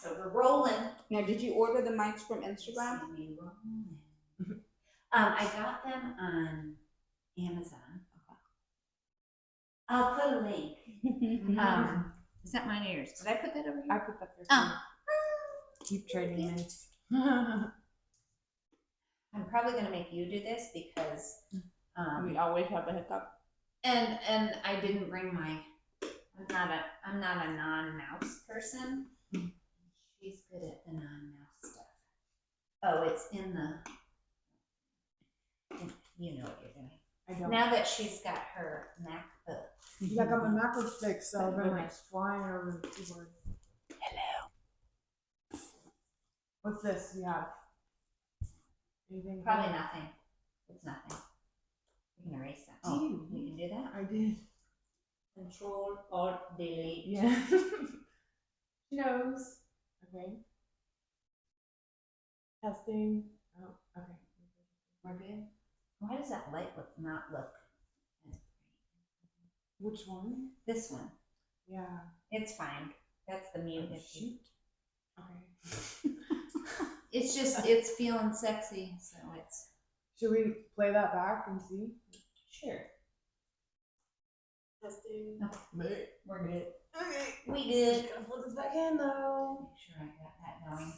So we're rolling. Now, did you order the mics from Instagram? I got them on Amazon. I'll put a link. Is that mine or yours? Did I put that over here? I put that there. Oh. Keep trading mints. I'm probably gonna make you do this because We always have a hiccup. and I didn't bring my. I'm not a non-mouse person. She's good at the non-mouse stuff. Oh, it's in the. You know what you're doing. I don't. Now that she's got her MacBook. Yeah, I got my MacBook fixed, so I've been like flying over the keyboard. Hello. What's this we have? Anything? Probably nothing. It's nothing. We can erase that. Oh, We can do that. I did. Control Alt Delete. Yeah. She knows. Okay. Testing. Oh, okay. We're good. Why does that light not look? Which one? This one. Yeah. It's fine. That's the mute. Oh, shoot. Okay. It's just, it's feeling sexy, so it's. Should we play that back and see? Sure. Testing. Okay. We're good. Okay. We good. Just gotta plug this back in though. Make sure I got that going.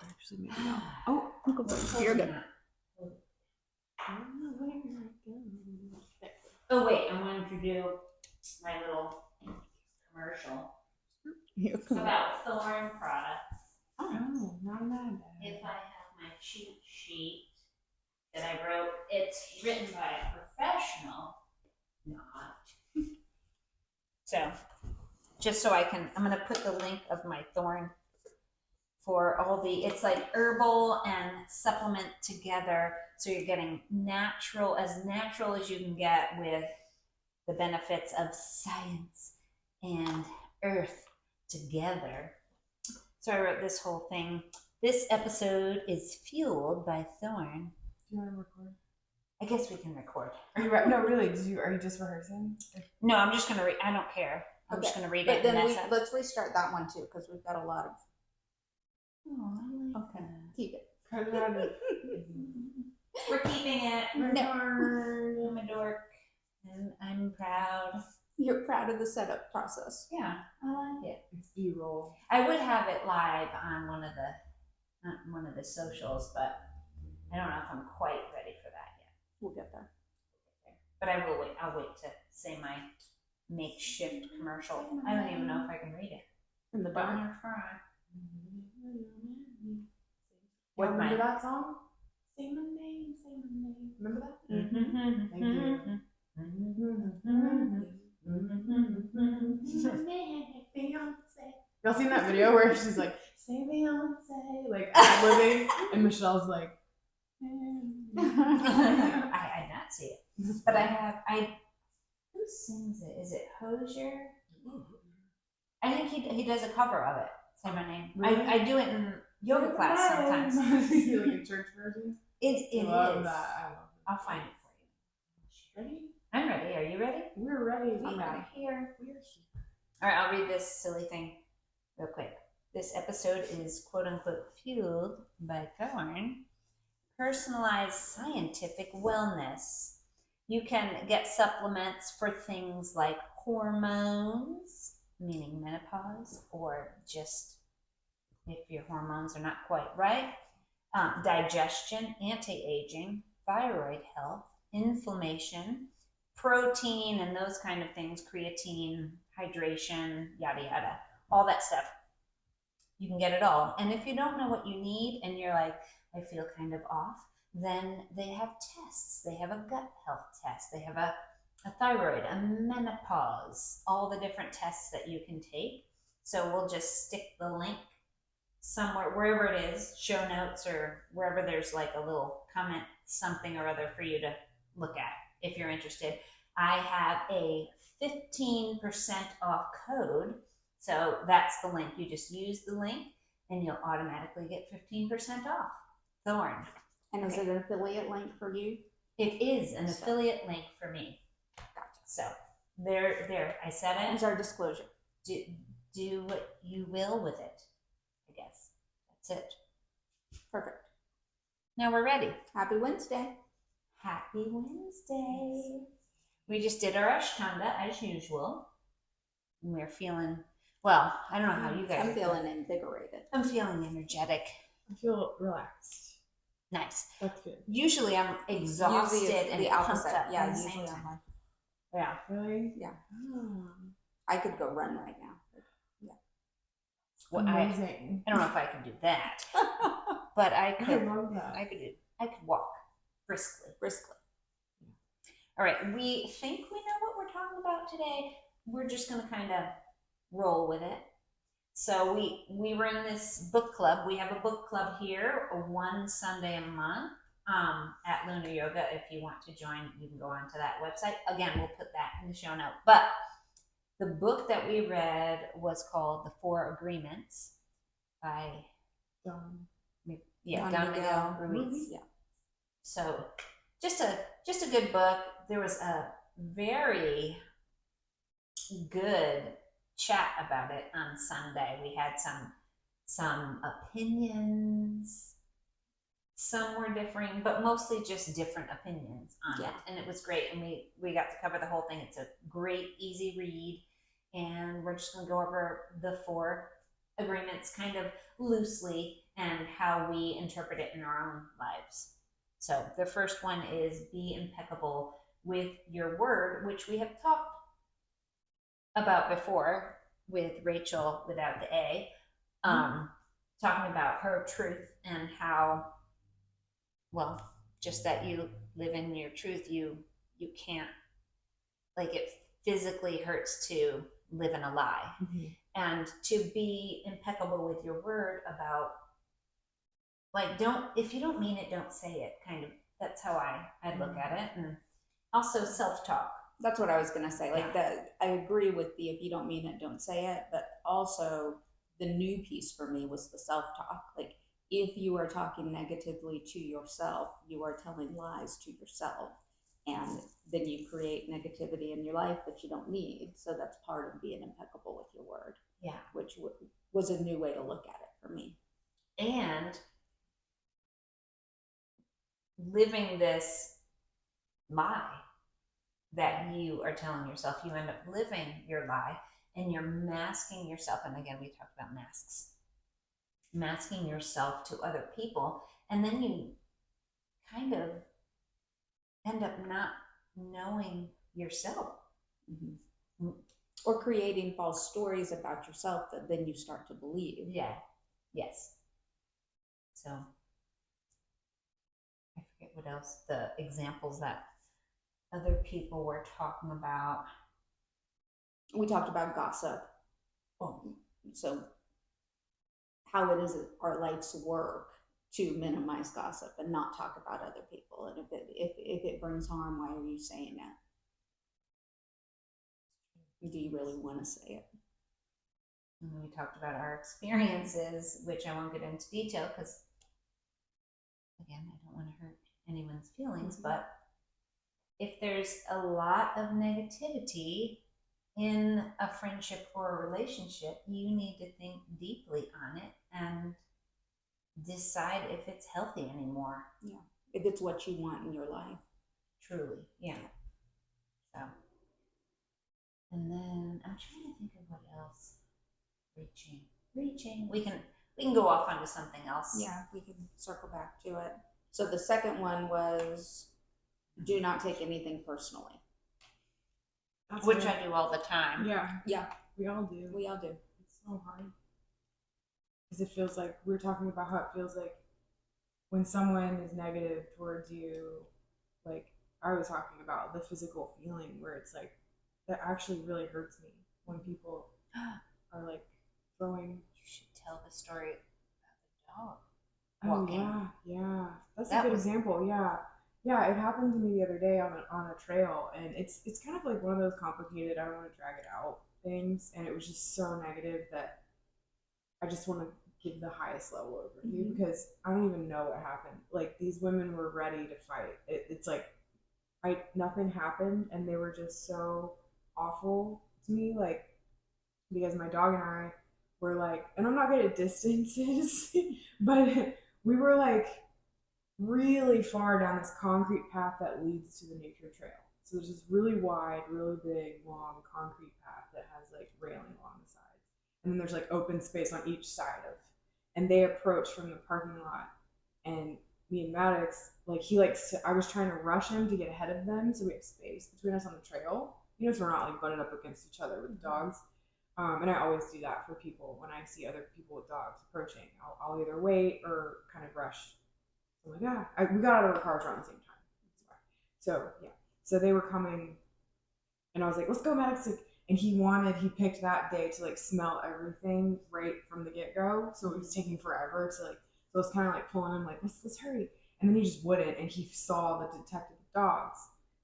Actually, maybe not. Oh, look over. You're good. Oh wait, I wanted to do my little commercial about Thorn products. Oh, not mad. If I have my cheat sheet that I wrote, it's written by a professional, not. So, just so I'm going to put the link of my Thorn for all it's like herbal and supplement together. So you're getting natural as you can get with the benefits of science and earth together. So I wrote this whole thing. This episode is fueled by Thorn. Do you want to record? I guess we can record. Are you no, really? Are you just rehearsing? No, I'm just going to read. I don't care. I'm just going to read it. But then let's restart that one too, because we've got a lot of. Oh, I like Okay. that. Keep it. Cut it out of We're keeping it. No. I'm a dork, and I'm proud. You're proud of the setup process. Yeah, I like it. It's B-roll. I would have it live on one of the socials, but I don't know if I'm quite ready for that yet. We'll get there. But I will wait. I'll wait to say my makeshift commercial. I don't even know if I can read it. In the But I'm dark. gonna try. What, With remember my- that song? Say my name, say my name. Remember that? Mm-hmm. Thank you. Beyonce. Y'all seen that video where she's like, say Beyonce, like ad-libbing, and Michelle's like, I not see it, but who sings it? Is it Hosier? I think he does a cover of it. Say my name. Really? I do it in yoga class sometimes. Like a church version. It Love is. that. I love it. I'll find it for you. Ready? I'm ready. Are you ready? We're ready. I'm ready. Here. We're here. All right, I'll read this silly thing real quick. This episode is quote unquote fueled by Thorn. Personalized scientific wellness. You can get supplements for things like hormones, meaning menopause, or just if your hormones are not quite right, digestion, anti-aging, thyroid health, inflammation, protein and those kind of things, creatine, hydration, yada yada, all that stuff. You can get it all. And if you don't know what you need and you're like, I feel kind of off, then they have tests. They have a gut health test. They have a thyroid, a menopause, all the different tests that you can take. So we'll just stick the link somewhere, wherever it is, show notes or wherever there's like a little comment, something or other for you to look at if you're interested. I have a 15% off code. So that's the link. You just use the link and you'll automatically get 15% off. Thorn. And is it an affiliate link for you? It is an affiliate link for me. Gotcha. So there, I said it. Is our disclosure. Do do what you will with it. I guess that's it. Perfect. Now we're ready. Happy Wednesday. Happy Wednesday. We just did our Ashtanga as usual. And we're feeling, well, I don't know how you guys I'm are feeling invigorated. I'm feeling energetic. I feel relaxed. Nice. That's good. Usually I'm exhausted Usually it's and the pumped opposite. up Yeah, at the same usually I'm time. like, Yeah. Really? Yeah. Oh, I could go run right now. Well, amazing. I don't know if I can do that, but I I could. love that. I could walk briskly. Briskly. All right. We think we know what we're talking about today. We're just going to kind of roll with it. So we run this book club. We have a book club here, one Sunday a month at Lunar Yoga. If you want to join, you can go onto that website. Again, we'll put that in the show note. But the book that we read was called The Four Agreements by Don Don Miguel Ruiz. Yeah. So just a good book. There was a very good chat about it on Sunday. We had some opinions. Some were differing, but mostly just different opinions on it. And it was great. And we got to cover the whole thing. It's a great, easy read. And we're just going to go over the four agreements kind of loosely and how we interpret it in our own lives. So the first one is be impeccable with your word, which we have talked about before with Rachel without the A, talking about her truth and how, well, just that you live in your truth. You can't, like, it physically hurts to live in a lie. Mm-hmm. And to be impeccable with your word about, like, if you don't mean it, don't say it, kind of. That's how I look at it. And also self-talk. That's what I was gonna say. Like that, I agree with the if you don't mean it, don't say it. But also, the new piece for me was the self-talk. Like, if you are talking negatively to yourself, you are telling lies to yourself, and then you create negativity in your life that you don't need. So that's part of being impeccable with your word. Yeah, which was a new way to look at it for me. And living this lie that you are telling yourself, you end up living your lie and you're masking yourself. And again, we talked about masks, masking yourself to other people. And then you kind of end up not knowing yourself. Mm-hmm. Or creating false stories about yourself that then you start to believe. Yeah. Yes. So I forget what else, the examples that other people were talking about. We talked about gossip. So how it is our life's work to minimize gossip and not talk about other people. And if it brings harm, why are you saying it? Do you really want to say it? And we talked about our experiences, which I won't get into detail because, again, I don't want to hurt anyone's feelings. Mm-hmm. But if there's a lot of negativity in a friendship or a relationship, you need to think deeply on it and decide if it's healthy anymore. Yeah. If it's what you want in your life. Truly. Yeah. So. And then I'm trying to think of what else. Reaching. We can go off onto something else. Yeah, we can circle back to it. So the second one was do not take anything personally. Which I do all the time. Yeah. We all do. It's so hard. Because it feels like we're talking about how it feels like when someone is negative towards you, like I was talking about the physical feeling where it's like, that actually really hurts me when people are like throwing. You should tell the story about the dog walking. Oh yeah, that's a good example. Yeah, it happened to me the other day on a trail, and it's kind of like one of those complicated, I don't want to drag it out things, and it was just so negative that I just want to give the highest level overview because I don't even know what happened. Like these women were ready to fight. It's like nothing happened, and they were just so awful to me. Like because my dog and I were like, and I'm not good at distances, but we were like really far down this concrete path that leads to the nature trail. So there's this really wide, really big, long concrete path that has like railing along the sides. And then there's like open space on each side of. And they approach from the parking lot. And me and Maddox, like I was trying to rush him to get ahead of them so we have space between us on the trail. You know, so we're not like butted up against each other with the dogs. And I always do that for people when I see other people with dogs approaching. I'll either wait or kind of rush. I'm like, yeah, we got out of our cars around the same time. So yeah, so they were coming, and I was like, let's go, Maddox. And he picked that day to like smell everything right from the get go. So it was taking forever to like, so I was kind of like pulling him like, let's hurry. And then he just wouldn't, and he saw the detected dogs.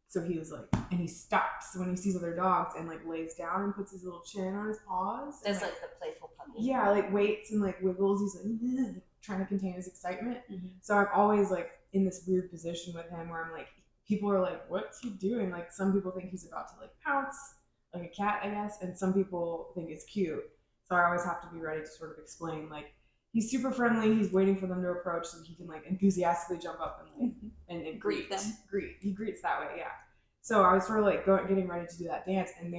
So he was like, and he stops when he sees other dogs and like lays down and puts his little chin on his paws. There's like the playful puppy. Yeah, like waits and like wiggles. He's like trying to contain his excitement. So I'm always like in this weird position with him where I'm like, people are like, what's he doing? Like some people think he's about to like pounce like a cat, I guess, and some people think it's cute. So I always have to be ready to sort of explain like he's super friendly. He's waiting for them to approach so he can like enthusiastically jump up and like and greet them. He greets that way, yeah. So I was sort of like getting ready to do that dance, and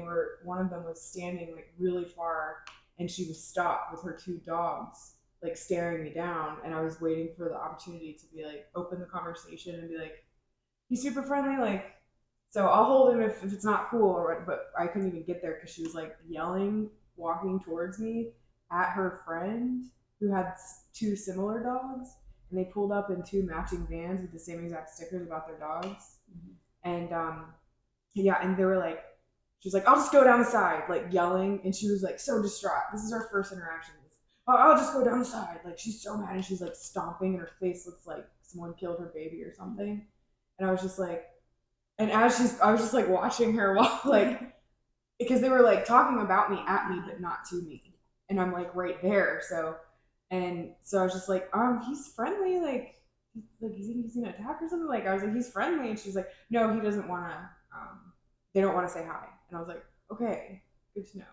one of them was standing like really far, and she was stopped with her two dogs, like staring me down, and I was waiting for the opportunity to be like open the conversation and be like, he's super friendly, like, so I'll hold him if it's not cool, but I couldn't even get there because she was like yelling, walking towards me at her friend who had two similar dogs, and they pulled up in two matching vans with the same exact stickers about their dogs. And yeah, and they were like, she was like, I'll just go down the side, like yelling, and she was like so distraught. This is our first interaction. I'll just go down the side. Like she's so mad, and she's like stomping, and her face looks like someone killed her baby or something. And I was just like, and I was just like watching her while like, because they were like talking about me at me, but not to me, and I'm like right there. So I was just like, he's friendly, like he's gonna attack or something. Like I was like, he's friendly, and she's like, no, he doesn't want to. They don't want to say hi. And I was like, okay, good to know.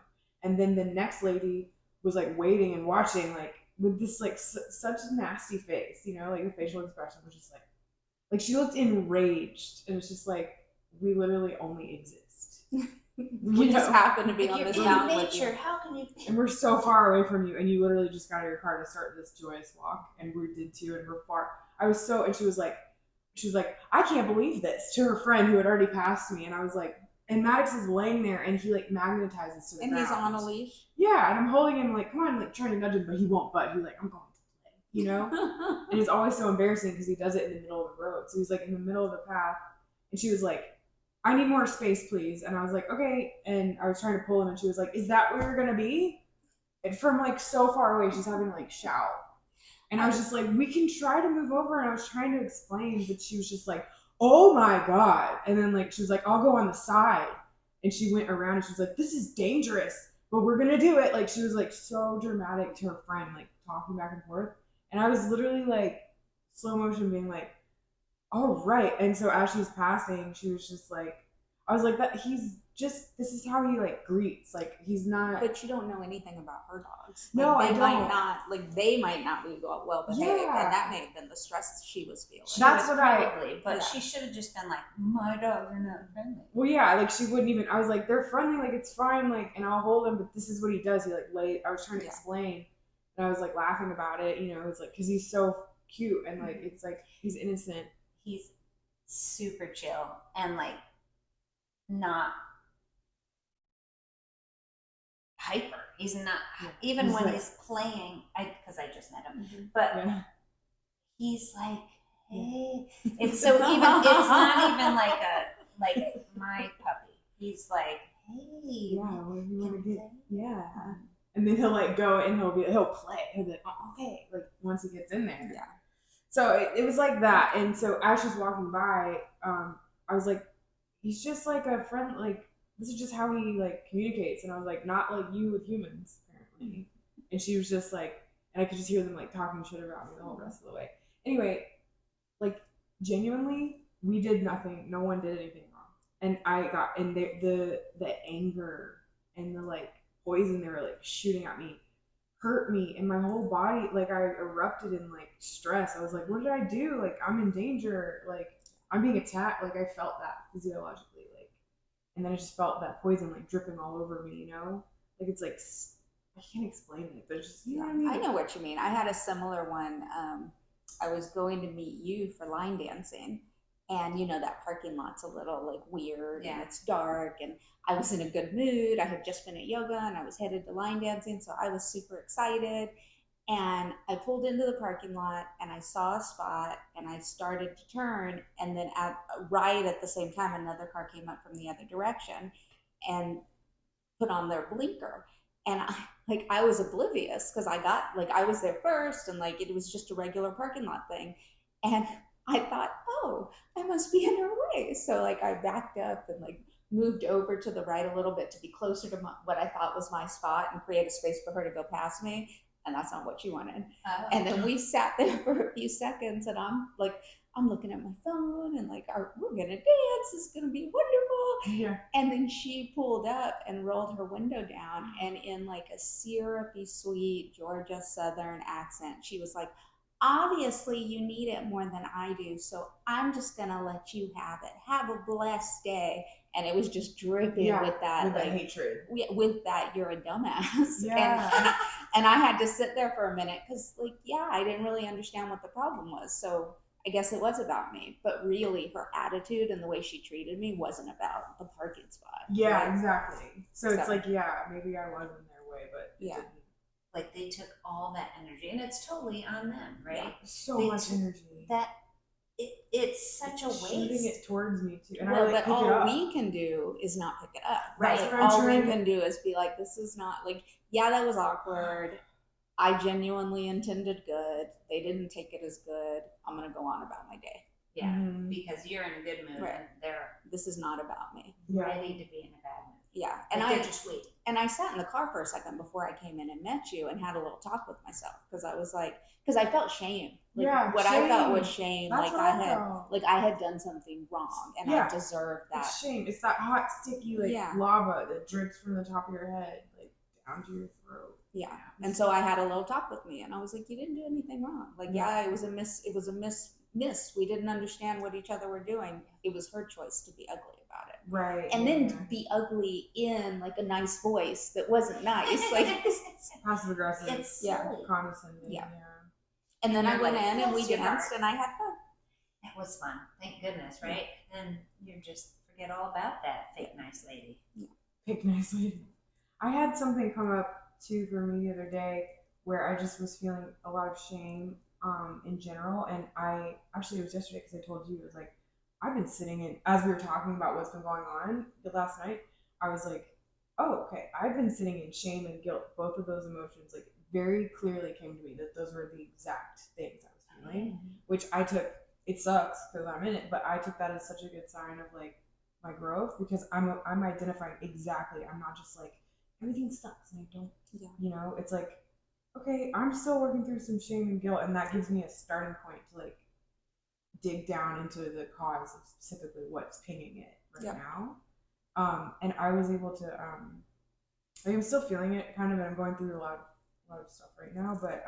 And then the next lady was like waiting and watching, like with this like such a nasty face, you know, like the facial expression was just like she looked enraged, and it's just like we literally only exist. We just happen to be on this mountain with you. How can you? And we're so far away from you, and you literally just got out of your car to start this joyous walk, and we did too, and we're far. And she was like, I can't believe this, to her friend who had already passed me, and I was like, and Maddox is laying there, and he like magnetizes to the ground. And he's on a leash. Yeah, and I'm holding him like, come on, like trying to nudge him, but he won't budge. He's like, I'm going to play, you know. And it's always so embarrassing because he does it in the middle of the road. So he's like in the middle of the path, and she was like, I need more space, please. And I was like, okay. And I was trying to pull him, and she was like, is that where you're gonna be? And from like so far away, she's having to like shout. And I was just like, we can try to move over. And I was trying to explain, but she was just like, oh my God. And then like, she was like, I'll go on the side. And she went around, and she was like, this is dangerous, but we're going to do it. Like, she was like so dramatic to her friend, like talking back and forth. And I was literally like slow motion being like, oh, right. And so as she's passing, she was just like, I was like, this is how he like greets. Like he's not. But you don't know anything about her dogs. Like, no, they might not be well behaved, yeah. And that may have been the stress she was feeling. That's what probably, but she should have just been like, my dogs are not friendly. Well, yeah, like she wouldn't even. I was like, they're friendly, like it's fine, like, and I'll hold him. But this is what he does. He like I was trying to explain, and I was like laughing about it. You know, it's like because he's so cute and like it's like he's innocent. He's super chill and like not hyper. He's not even he's when like, he's playing. Because I just met him, but he's like, hey. It's so even. It's not even like my puppy. He's like, hey. Yeah, what do you want to get? Yeah. And then he'll like go and he'll play. He'll be like, oh, okay. Like once he gets in there. Yeah. So it was like that. And so as she's walking by, I was like, he's just like a friend. Like this is just how he like communicates. And I was like, not like you with humans apparently. And she was just like, and I could just hear them like talking shit about me the whole rest of the way. Anyway, like genuinely, we did nothing. No one did anything wrong. And I got, and the anger and the like poison they were like shooting at me hurt me, and my whole body, like, I erupted in like stress. I was like, what did I do? Like, I'm in danger. Like, I'm being attacked. Like, I felt that physiologically, like, and then I just felt that poison like dripping all over me. You know, like it's like I can't explain it, but it's just, you know what I mean. I know what you mean. I had a similar one. I was going to meet you for line dancing, and you know that parking lot's a little like weird, and it's dark, and I was in a good mood. I had just been at yoga and I was headed to line dancing, so I was super excited. And I pulled into the parking lot and I saw a spot and I started to turn, and then right at the same time another car came up from the other direction and put on their blinker. And I was oblivious because I was there first, and like it was just a regular parking lot thing. And I thought, oh, I must be in her way. So like I backed up and like moved over to the right a little bit to be closer to what I thought was my spot and create a space for her to go past me. And that's not what she wanted. Oh. And then we sat there for a few seconds, and I'm looking at my phone and like, we're gonna dance. It's gonna be wonderful. Yeah. And then she pulled up and rolled her window down, and in like a syrupy, sweet Georgia Southern accent, she was like, obviously you need it more than I do, so I'm just gonna let you have it. Have a blessed day. And it was just dripping with that, with like, that hatred. With that, you're a dumbass. Yeah. And I had to sit there for a minute because, like, yeah, I didn't really understand what the problem was. So I guess it was about me. But really, her attitude and the way she treated me wasn't about the parking spot. Yeah, right? Exactly. So it's like, yeah, maybe I was in their way, but yeah. Didn't. Like, they took all that energy, and it's totally on them, right? Yeah, so much energy. It's such a waste. Shooting it towards me too, and well, I like but pick all it up. we can do is not pick it up, right? Like, all we can do is be like, this is not like, yeah, that was awkward. I genuinely intended good. They didn't take it as good. I'm gonna go on about my day. Yeah, because you're in a good mood, right? And this is not about me. Ready to be in a bad mood. Yeah, and I just wait. And I sat in the car for a second before I came in and met you and had a little talk with myself because I was like, because I felt shame. Like, what shame. I felt was shame. That's like I had done something wrong and I deserved that. It's shame. It's that hot, sticky lava that drips from the top of your head like down to your throat. Yeah. And so I had a little talk with me and I was like, you didn't do anything wrong. Like, it was a miss. We didn't understand what each other were doing. It was her choice to be ugly about it. Right. And then to be ugly in like a nice voice that wasn't nice. Like passive aggressive. It's condescending. Yeah. And then I went in and we danced and I had fun. That was fun. Thank goodness, right? And you just forget all about that fake nice lady. Yeah. Fake nice lady. I had something come up too for me the other day where I just was feeling a lot of shame in general, and it was yesterday because I told you, it was like, I've been sitting in, as we were talking about what's been going on the last night, I was like, oh, okay, I've been sitting in shame and guilt. Both of those emotions like very clearly came to me that those were the exact things I was feeling, which I took, it sucks because I'm in it, but I took that as such a good sign of like my growth because I'm identifying exactly, I'm not just like, everything sucks and I don't, you know, it's like, okay, I'm still working through some shame and guilt, and that gives me a starting point to like dig down into the cause of specifically what's pinging it right now. And I was able to, I'm still feeling it kind of, and I'm going through a lot of stuff right now, but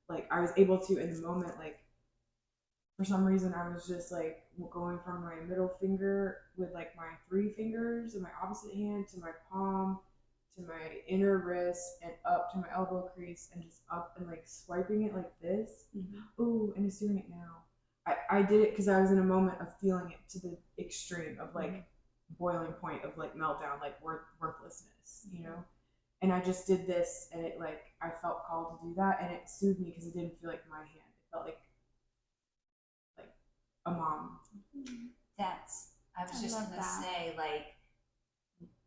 like I was able to in the moment, like for some reason I was just like going from my middle finger with like my 3 fingers in my opposite hand to my palm to my inner wrist and up to my elbow crease and just up and like swiping it like this. Ooh, and it's doing it now. I did it because I was in a moment of feeling it to the extreme of like boiling point of like meltdown, like worthlessness, you know? And I just did this and it like, I felt called to do that and it soothed me because it didn't feel like my hand. It felt like a mom. I was just going to say, like,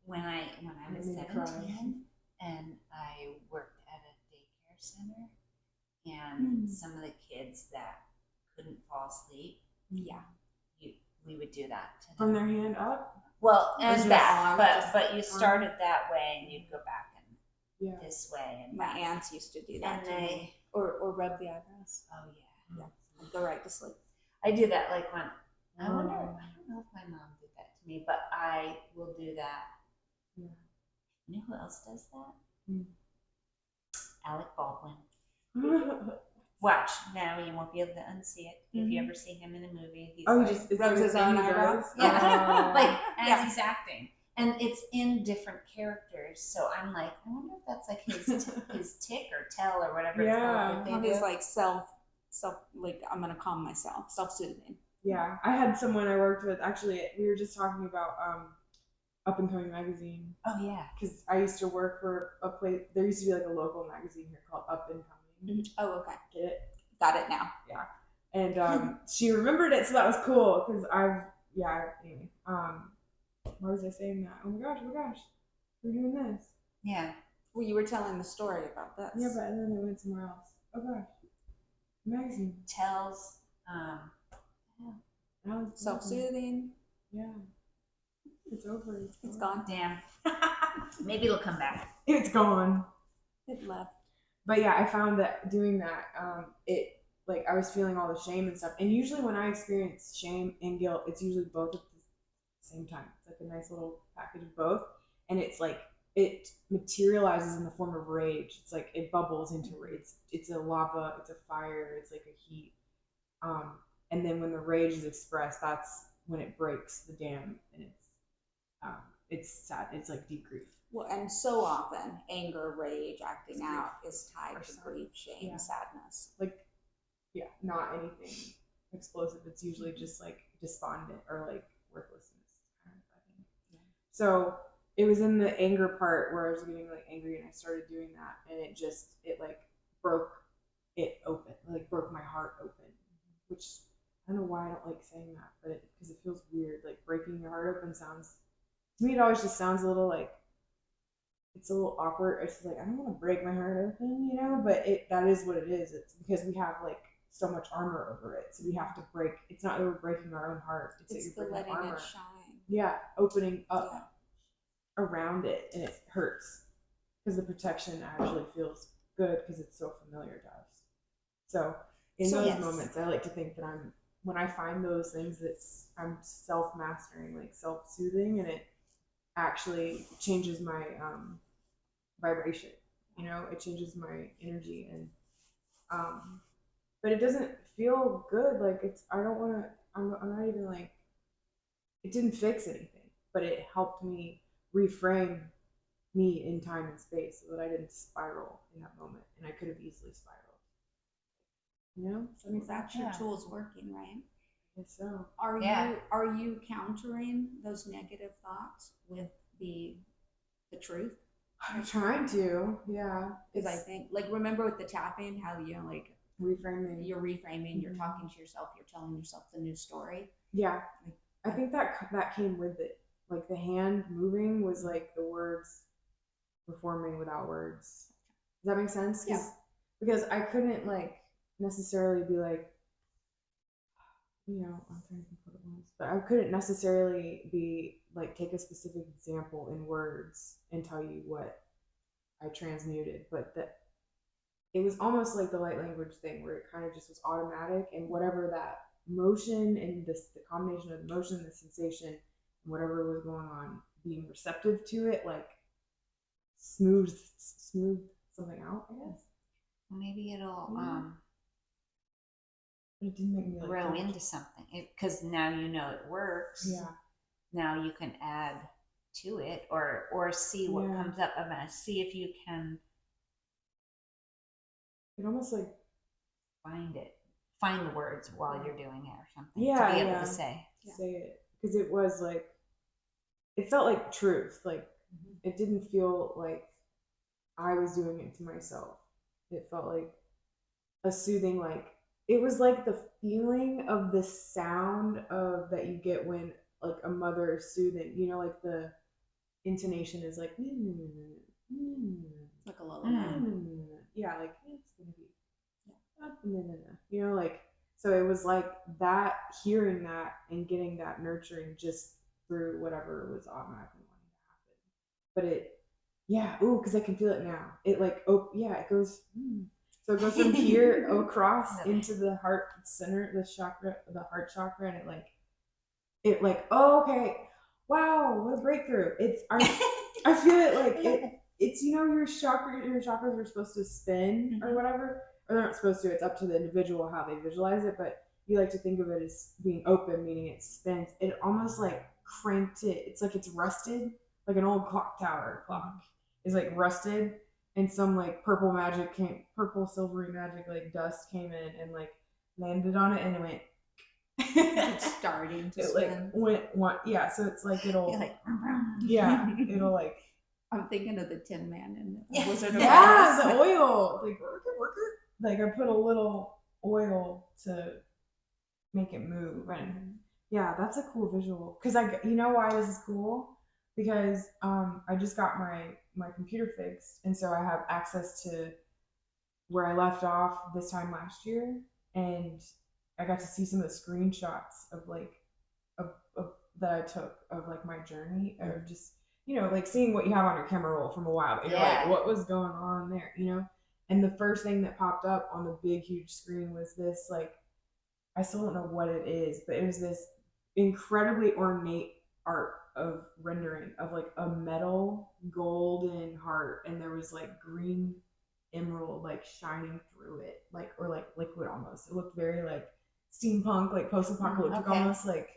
when I was 17 and I worked at a daycare center and some of the kids that couldn't fall asleep, we would do that to them. From their hand up? Well, and that, but you started that way and you'd go back and this way. And my aunts used to do that to me. Or rub the eyebrows. Oh yeah. Go right to sleep. I do that like when, I don't know if my mom did that to me, but I will do that You know who else does that? Hmm. Alec Baldwin. Watch now. You won't be able to unsee it if you ever see him in a movie. He's he like, just rubs his own eyebrows. yeah, like as Yeah. he's acting, and it's in different characters. So I'm like, I wonder if that's like his tick or tell or whatever it's called. Or his like self like I'm gonna calm myself, self-soothing. Yeah, I had someone I worked with. Actually, we were just talking about Up and Coming magazine. Oh yeah, because I used to work for a place. There used to be like a local magazine here called Up and Coming. Oh, okay. Get it? Got it now. Yeah. And she remembered it, so that was cool. Because anyway. Why was I saying that? Oh my gosh, we're doing this. yeah. Well, you were telling the story about this. Yeah, but then it went somewhere else. Oh gosh, magazine. Tells. Self-soothing. Yeah. It's over. It's gone. Damn. Maybe it'll come back. It's gone. It left. But yeah, I found that doing that, it like I was feeling all the shame and stuff. And usually when I experience shame and guilt, it's usually both at the same time. It's like a nice little package of both. And it's like it materializes in the form of rage. It's like it bubbles into rage. It's a lava, it's a fire, it's like a heat. And then when the rage is expressed, that's when it breaks the dam, and it's sad. It's like deep grief. Well, and so often anger, rage, acting out is tied to grief, shame, Yeah. sadness. Like, yeah, not anything explosive. It's usually just like despondent or like worthlessness kind of, I think. Yeah. So it was in the anger part where I was getting like angry, and I started doing that, and it like broke it open, like broke my heart open, which I don't know why I don't like saying that, but because it feels weird. Like breaking your heart open sounds, to me, it always just sounds a little like, it's a little awkward. It's like, I don't want to break my heart open, you know, but that is what it is. It's because we have like so much armor over it. So we have to break. It's not that we're breaking our own heart. It's that the you're breaking letting armor. it shine. Yeah, opening up Yeah. around it, and it hurts because the protection actually feels good because it's so familiar to us. So in those moments, I like to think that when I find those things I'm self-mastering, like self-soothing, and it actually changes my vibration. You know, it changes my energy, and but it doesn't feel good. Like I don't want to. I'm not even like. It didn't fix anything, but it helped me reframe me in time and space so that I didn't spiral in that moment, and I could have easily spiraled. You know, So that's your tools working, right? I guess so. Are you countering those negative thoughts with the truth? I'm trying to, yeah. Because I think, like, remember with the tapping, how like reframing. You're reframing. You're talking to yourself. You're telling yourself the new story. Yeah, I think that came with it. Like the hand moving was like the words performing without words. Does that make sense? Yeah. Because I couldn't like necessarily be like, you know, I'm trying to think what it was, but I couldn't necessarily be like take a specific example in words and tell you what I transmuted, but that it was almost like the light language thing where it kind of just was automatic, and whatever that motion and the combination of the motion, the sensation, and whatever was going on, being receptive to it, like smooth something out, I guess. Maybe it'll it didn't make me like grow into something because now you know it works. Yeah. Now you can add to it or see what comes up. I'm gonna see if you can. It almost like find the words while you're doing it or something. Yeah, to be able to say it, because it was like it felt like truth. Like it didn't feel like I was doing it to myself. It felt like a soothing, like it was like the feeling of the sound of that you get when like a mother is soothing. You know, like the intonation is like like a lullaby. Yeah, like it's gonna be you know, like so it was like that, hearing that and getting that nurturing just through whatever was automatically wanting to happen. But it because I can feel it now. It like it goes so it goes from here across into the heart center, the heart chakra, and it like oh, okay, wow, what a breakthrough. I feel it like it's your chakras are supposed to spin or whatever, or they're not supposed to. It's up to the individual how they visualize it, but you like to think of it as being open, meaning it spins. It almost like cranked it. It's like it's rusted, like an old clock tower clock is like rusted, and some like purple silvery magic like dust came in and like landed on it, and it went. It's starting to spin. Yeah, so it's like it'll You're like, it'll like. I'm thinking of the Tin Man and Wizard of Yeah, Oz. the oil. Like work it. Like I put a little oil to make it move, and yeah, that's a cool visual. Cause you know why this is cool? Because I just got my computer fixed, and so I have access to where I left off this time last year, and I got to see some of the screenshots of like of that I took of like my journey of just like seeing what you have on your camera roll from a while. But you're like, what was going on there, And the first thing that popped up on the big huge screen was this like I still don't know what it is, but it was this incredibly ornate art of rendering of like a metal golden heart, and there was like green emerald like shining through it, like or like liquid almost. It looked very like steampunk, like post-apocalyptic, almost like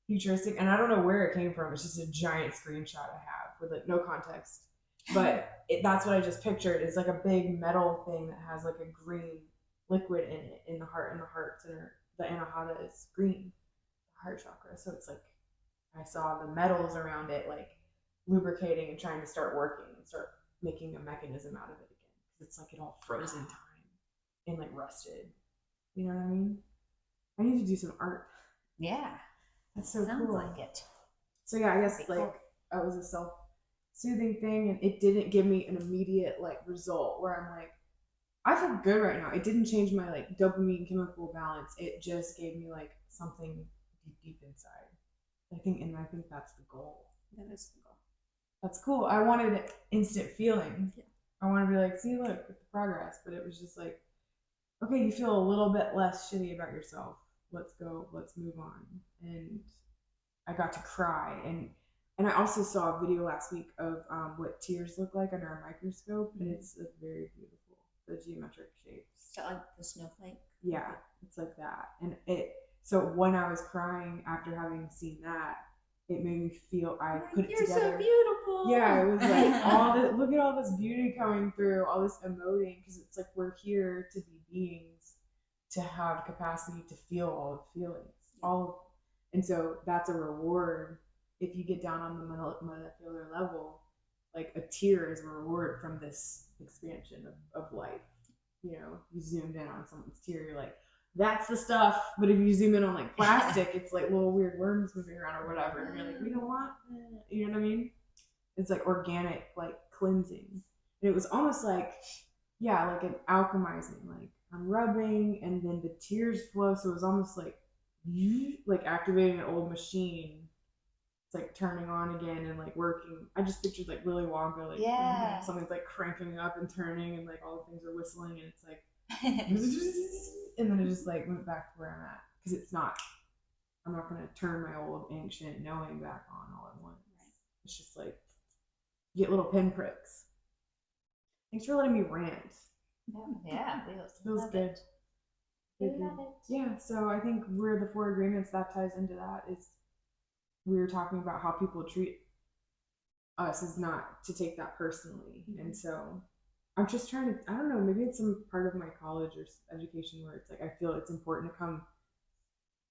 futuristic. And I don't know where it came from. It's just a giant screenshot I have with like no context, but that's what I just pictured. Is like a big metal thing that has like a green liquid in it, in the heart, and the hearts and the anahata is green, the heart chakra. So it's like I saw the metals around it like lubricating and trying to start working and start making a mechanism out of it again, because it's like it all froze in time and like rusted. You know what I mean? I need to do some art. Yeah, that's so sounds cool. like it. So yeah, I guess like that was a self-soothing thing, and it didn't give me an immediate like result where I'm like, I feel good right now. It didn't change my like dopamine chemical balance. It just gave me like something deep inside. I think that's the goal. That is the goal. That's cool. I wanted instant feeling. Yeah. I want to be like, see, look, the progress. But it was just like, okay, you feel a little bit less shitty about yourself. Let's go. Let's move on. And I got to cry. And I also saw a video last week of what tears look like under a microscope. And it's like, very beautiful. The geometric shapes. So like the snowflake? Yeah, it's like that. And so when I was crying after having seen that, it made me feel put it together. You're so beautiful. Yeah, it was like look at all this beauty coming through, all this emoting, because it's like we're here to be beings, to have capacity to feel all the feelings, and so that's a reward if you get down on the molecular level. Like a tear is a reward from this expansion of life. You zoomed in on someone's tear, you're like, that's the stuff. But if you zoom in on like plastic, it's like little weird worms moving around or whatever. And you're like, we don't want that. You know what I mean? It's like organic, like cleansing. And it was almost like, like an alchemizing. Like I'm rubbing and then the tears flow. So it was almost like activating an old machine. It's like turning on again and like working. I just pictured like Willy Wonka, like something's like cranking up and turning and like all the things are whistling and it's like and then it just like went back to where I'm at, because I'm not going to turn my old ancient knowing back on all at once. Right. It's just like you get little pinpricks. Thanks for letting me rant. Yeah, feels good. Yeah, so I think we're the 4 agreements that ties into that. Is we were talking about how people treat us is not to take that personally. And so I'm just trying to, I don't know, maybe it's some part of my college or education where it's like, I feel it's important to come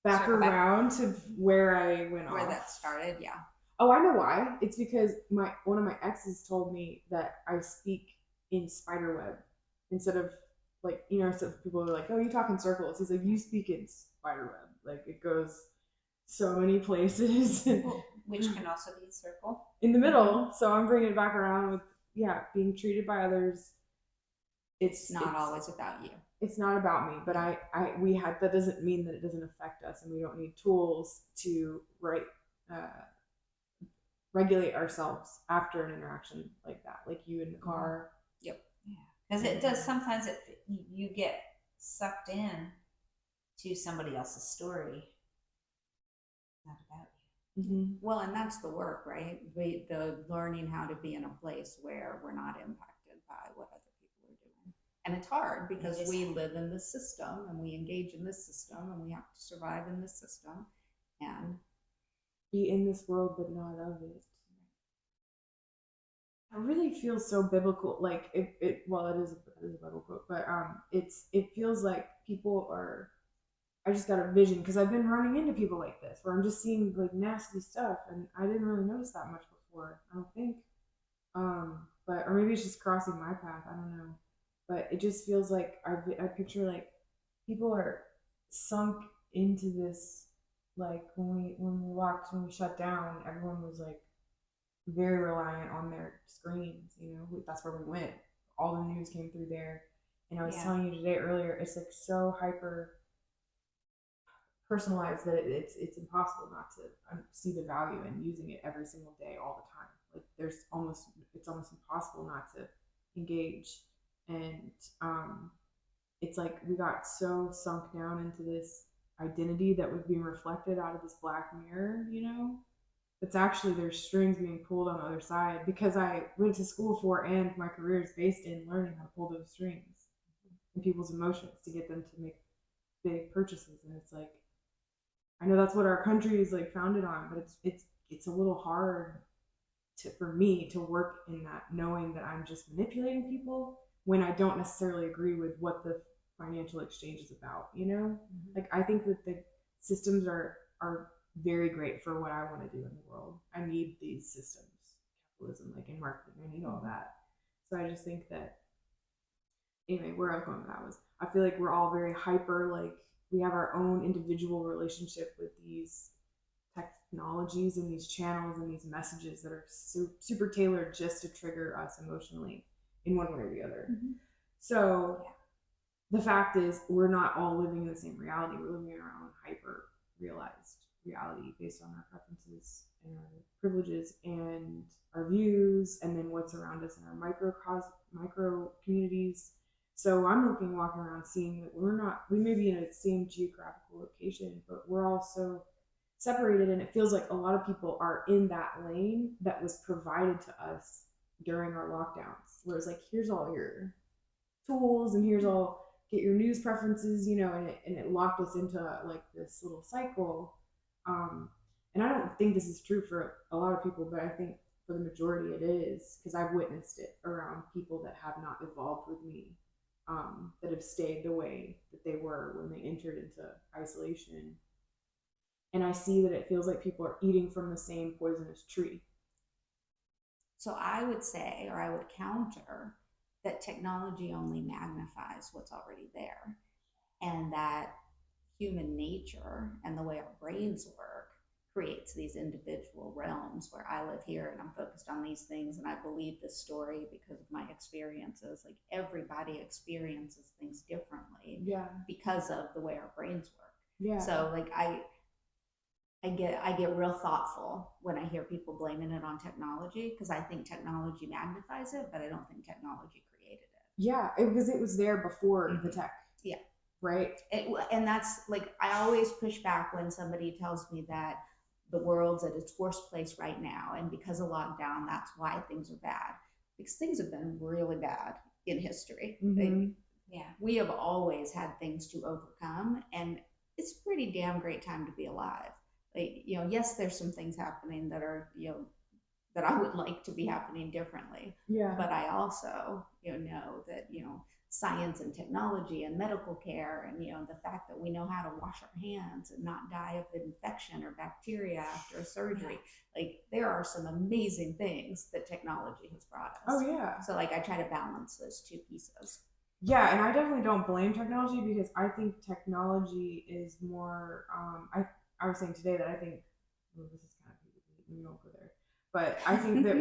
back around to where I went off. Where that started, yeah. Oh, I know why. It's because one of my exes told me that I speak in spiderweb instead of like, so people are like, oh, you talk in circles. He's like, you speak in spiderweb. Like it goes so many places. Which can also be a circle. In the middle. So I'm bringing it back around with, being treated by others. It's not always about you. It's not about me, but that doesn't mean that it doesn't affect us, and we don't need tools to regulate ourselves after an interaction like that, like you in the car. Yep. Yeah. Because it does sometimes. You get sucked in to somebody else's story. Not about Well, and that's the work, right? The learning how to be in a place where we're not impacted by what other people are doing. And it's hard because we live in this system and we engage in this system and we have to survive in this system and be in this world but not of it. It really feels so biblical. Like it well, it is a Bible quote, but it feels like people are. I just got a vision because I've been running into people like this where I'm just seeing like nasty stuff, and I didn't really notice that much before. I don't think, but or maybe it's just crossing my path. I don't know, but it just feels like I picture like people are sunk into this. Like when we shut down, everyone was like very reliant on their screens. You know, that's where we went. All the news came through there. And I was telling you today earlier, it's like so hyper personalized that it's impossible not to see the value in using it every single day, all the time. Like it's almost impossible not to engage. And it's like we got so sunk down into this identity that was being reflected out of this black mirror, you know, it's actually there's strings being pulled on the other side because I went to school for and my career is based in learning how to pull those strings and people's emotions to get them to make big purchases. And it's like I know that's what our country is like founded on, but it's a little hard for me to work in that, knowing that I'm just manipulating people when I don't necessarily agree with what the financial exchange is about, you know? Like I think that the systems are very great for what I want to do in the world. I need these systems, capitalism, like in marketing, I need all that. So I just think that anyway, where I was going with that was I feel like we're all very hyper, like we have our own individual relationship with these technologies and these channels and these messages that are super tailored just to trigger us emotionally in one way or the other. So the fact is we're not all living in the same reality. We're living in our own hyper realized reality based on our preferences and our privileges and our views, and then what's around us in our micro communities. So I'm walking around seeing that we may be in the same geographical location, but we're also separated, and it feels like a lot of people are in that lane that was provided to us during our lockdowns, where it's like, here's all your tools and here's all, get your news preferences, you know, and it locked us into like this little cycle. And I don't think this is true for a lot of people, but I think for the majority it is, because I've witnessed it around people that have not evolved with me, that have stayed the way that they were when they entered into isolation. And I see that it feels like people are eating from the same poisonous tree. So I would say, or I would counter, that technology only magnifies what's already there, and that human nature and the way our brains work creates these individual realms where I live here and I'm focused on these things and I believe this story because of my experiences. Like everybody experiences things differently because of the way our brains work. So like I get real thoughtful when I hear people blaming it on technology, because I think technology magnifies it, but I don't think technology created it. Yeah, because it was there before the tech. Yeah. Right. And that's like, I always push back when somebody tells me that the world's at its worst place right now, and because of lockdown, that's why things are bad. Because things have been really bad in history. We have always had things to overcome, and it's a pretty damn great time to be alive. Like, you know, yes, there's some things happening that are, you know, that I would like to be happening differently. But I also, you know that, you know, science and technology and medical care and, you know, the fact that we know how to wash our hands and not die of infection or bacteria after a surgery. Like there are some amazing things that technology has brought us. So like I try to balance those two pieces. Yeah, and I definitely don't blame technology, because I think technology is more I was saying today that I think, well, this is kind of, we won't go there, but I think that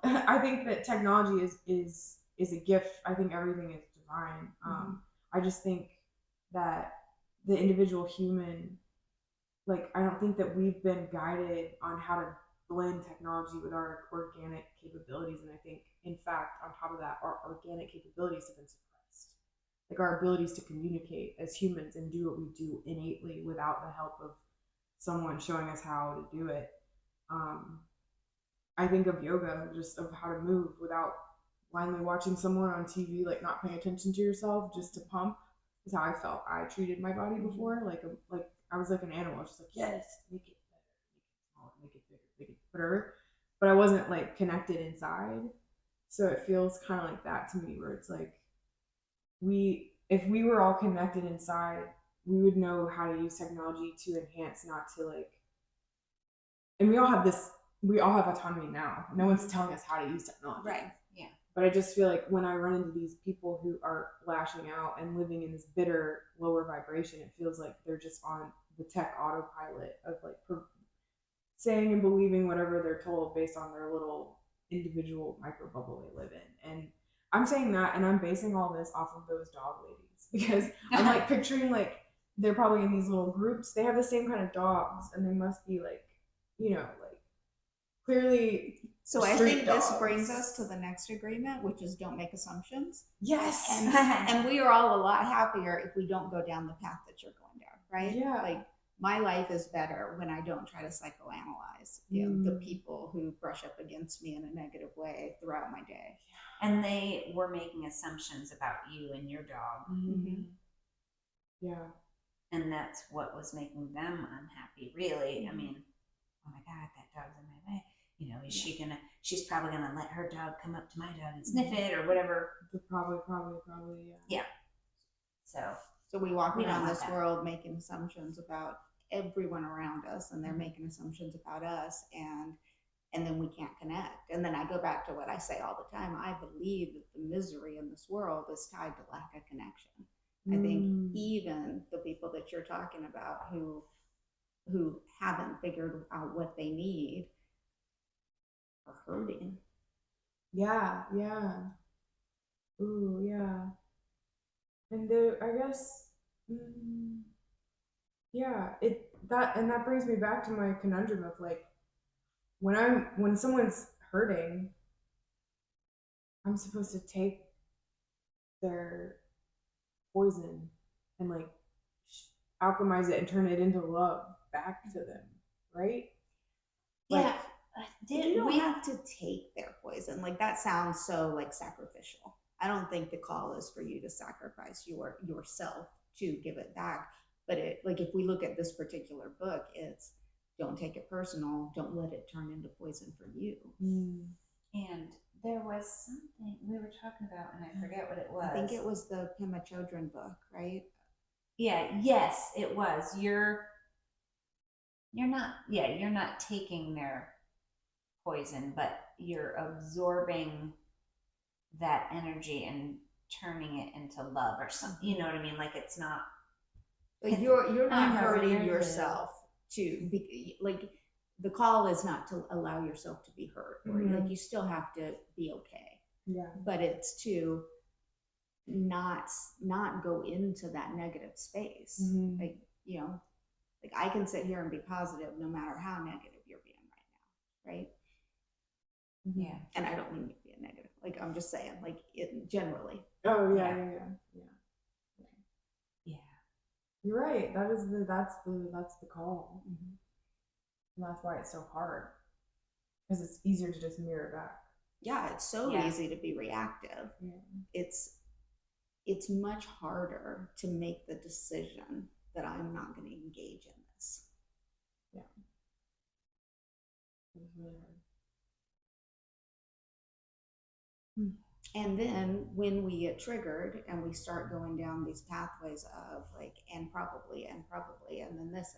I think that technology is a gift. I think everything is divine. I just think that the individual human, like, I don't think that we've been guided on how to blend technology with our organic capabilities. And I think, in fact, on top of that, our organic capabilities have been suppressed. Like our abilities to communicate as humans and do what we do innately without the help of someone showing us how to do it. I think of yoga, just of how to move without blindly watching someone on TV, like not paying attention to yourself, just to pump. Is how I felt. I treated my body before, like I was like an animal, just like yes, make it better, make it smaller, make it bigger, make it better. But I wasn't like connected inside, so it feels kind of like that to me, where it's like if we were all connected inside, we would know how to use technology to enhance, not to like. And we all have autonomy now. No one's telling us how to use technology. Right. Yeah. But I just feel like when I run into these people who are lashing out and living in this bitter, lower vibration, it feels like they're just on the tech autopilot of like saying and believing whatever they're told based on their little individual micro bubble they live in. And I'm saying that, and I'm basing all this off of those dog ladies, because I'm like picturing like they're probably in these little groups. They have the same kind of dogs, and they must be like, like clearly. So I street think dogs. this brings us to the next agreement, which is don't make assumptions. Yes. And we are all a lot happier if we don't go down the path that you're going down, right? Yeah. Like my life is better when I don't try to psychoanalyze the people who brush up against me in a negative way throughout my day. And they were making assumptions about you and your dog. Mm-hmm. Yeah. And that's what was making them unhappy, really. I mean, oh my God, that dog's in my way. She's probably gonna let her dog come up to my dog and sniff it or whatever. Probably, yeah. So we walk We don't around want this that. world making assumptions about everyone around us, and they're making assumptions about us, and then we can't connect. And then I go back to what I say all the time. I believe that the misery in this world is tied to lack of connection. I think even the people that you're talking about who haven't figured out what they need are hurting. Yeah. Ooh, yeah. And I guess, yeah, that brings me back to my conundrum of like, when someone's hurting, I'm supposed to take their poison and like alchemize it and turn it into love back to them, right? yeah, You don't have to take their poison. Like that sounds so like sacrificial. I don't think the call is for you to sacrifice yourself to give it back. But if we look at this particular book, it's don't take it personal. Don't let it turn into poison for you. And there was something we were talking about, and I forget what it was. I think it was the Pema Chodron book, right? Yeah. Yes, it was. You're not taking their poison, but you're absorbing that energy and turning it into love or something. You know what I mean? Like it's not. Like you're not hurting yourself to be like. The call is not to allow yourself to be hurt, or like you still have to be okay. Yeah. But it's to not go into that negative space. Like like I can sit here and be positive no matter how negative you're being right now, right? Yeah. And I don't mean to be a negative. Like I'm just saying, like it generally. Oh yeah. You're right. That's the call. And that's why it's so hard, because it's easier to just mirror back. Yeah, it's so easy to be reactive. It's much harder to make the decision that I'm not going to engage in this. Yeah. It's really hard. And then when we get triggered and we start going down these pathways of like, and probably, and then this,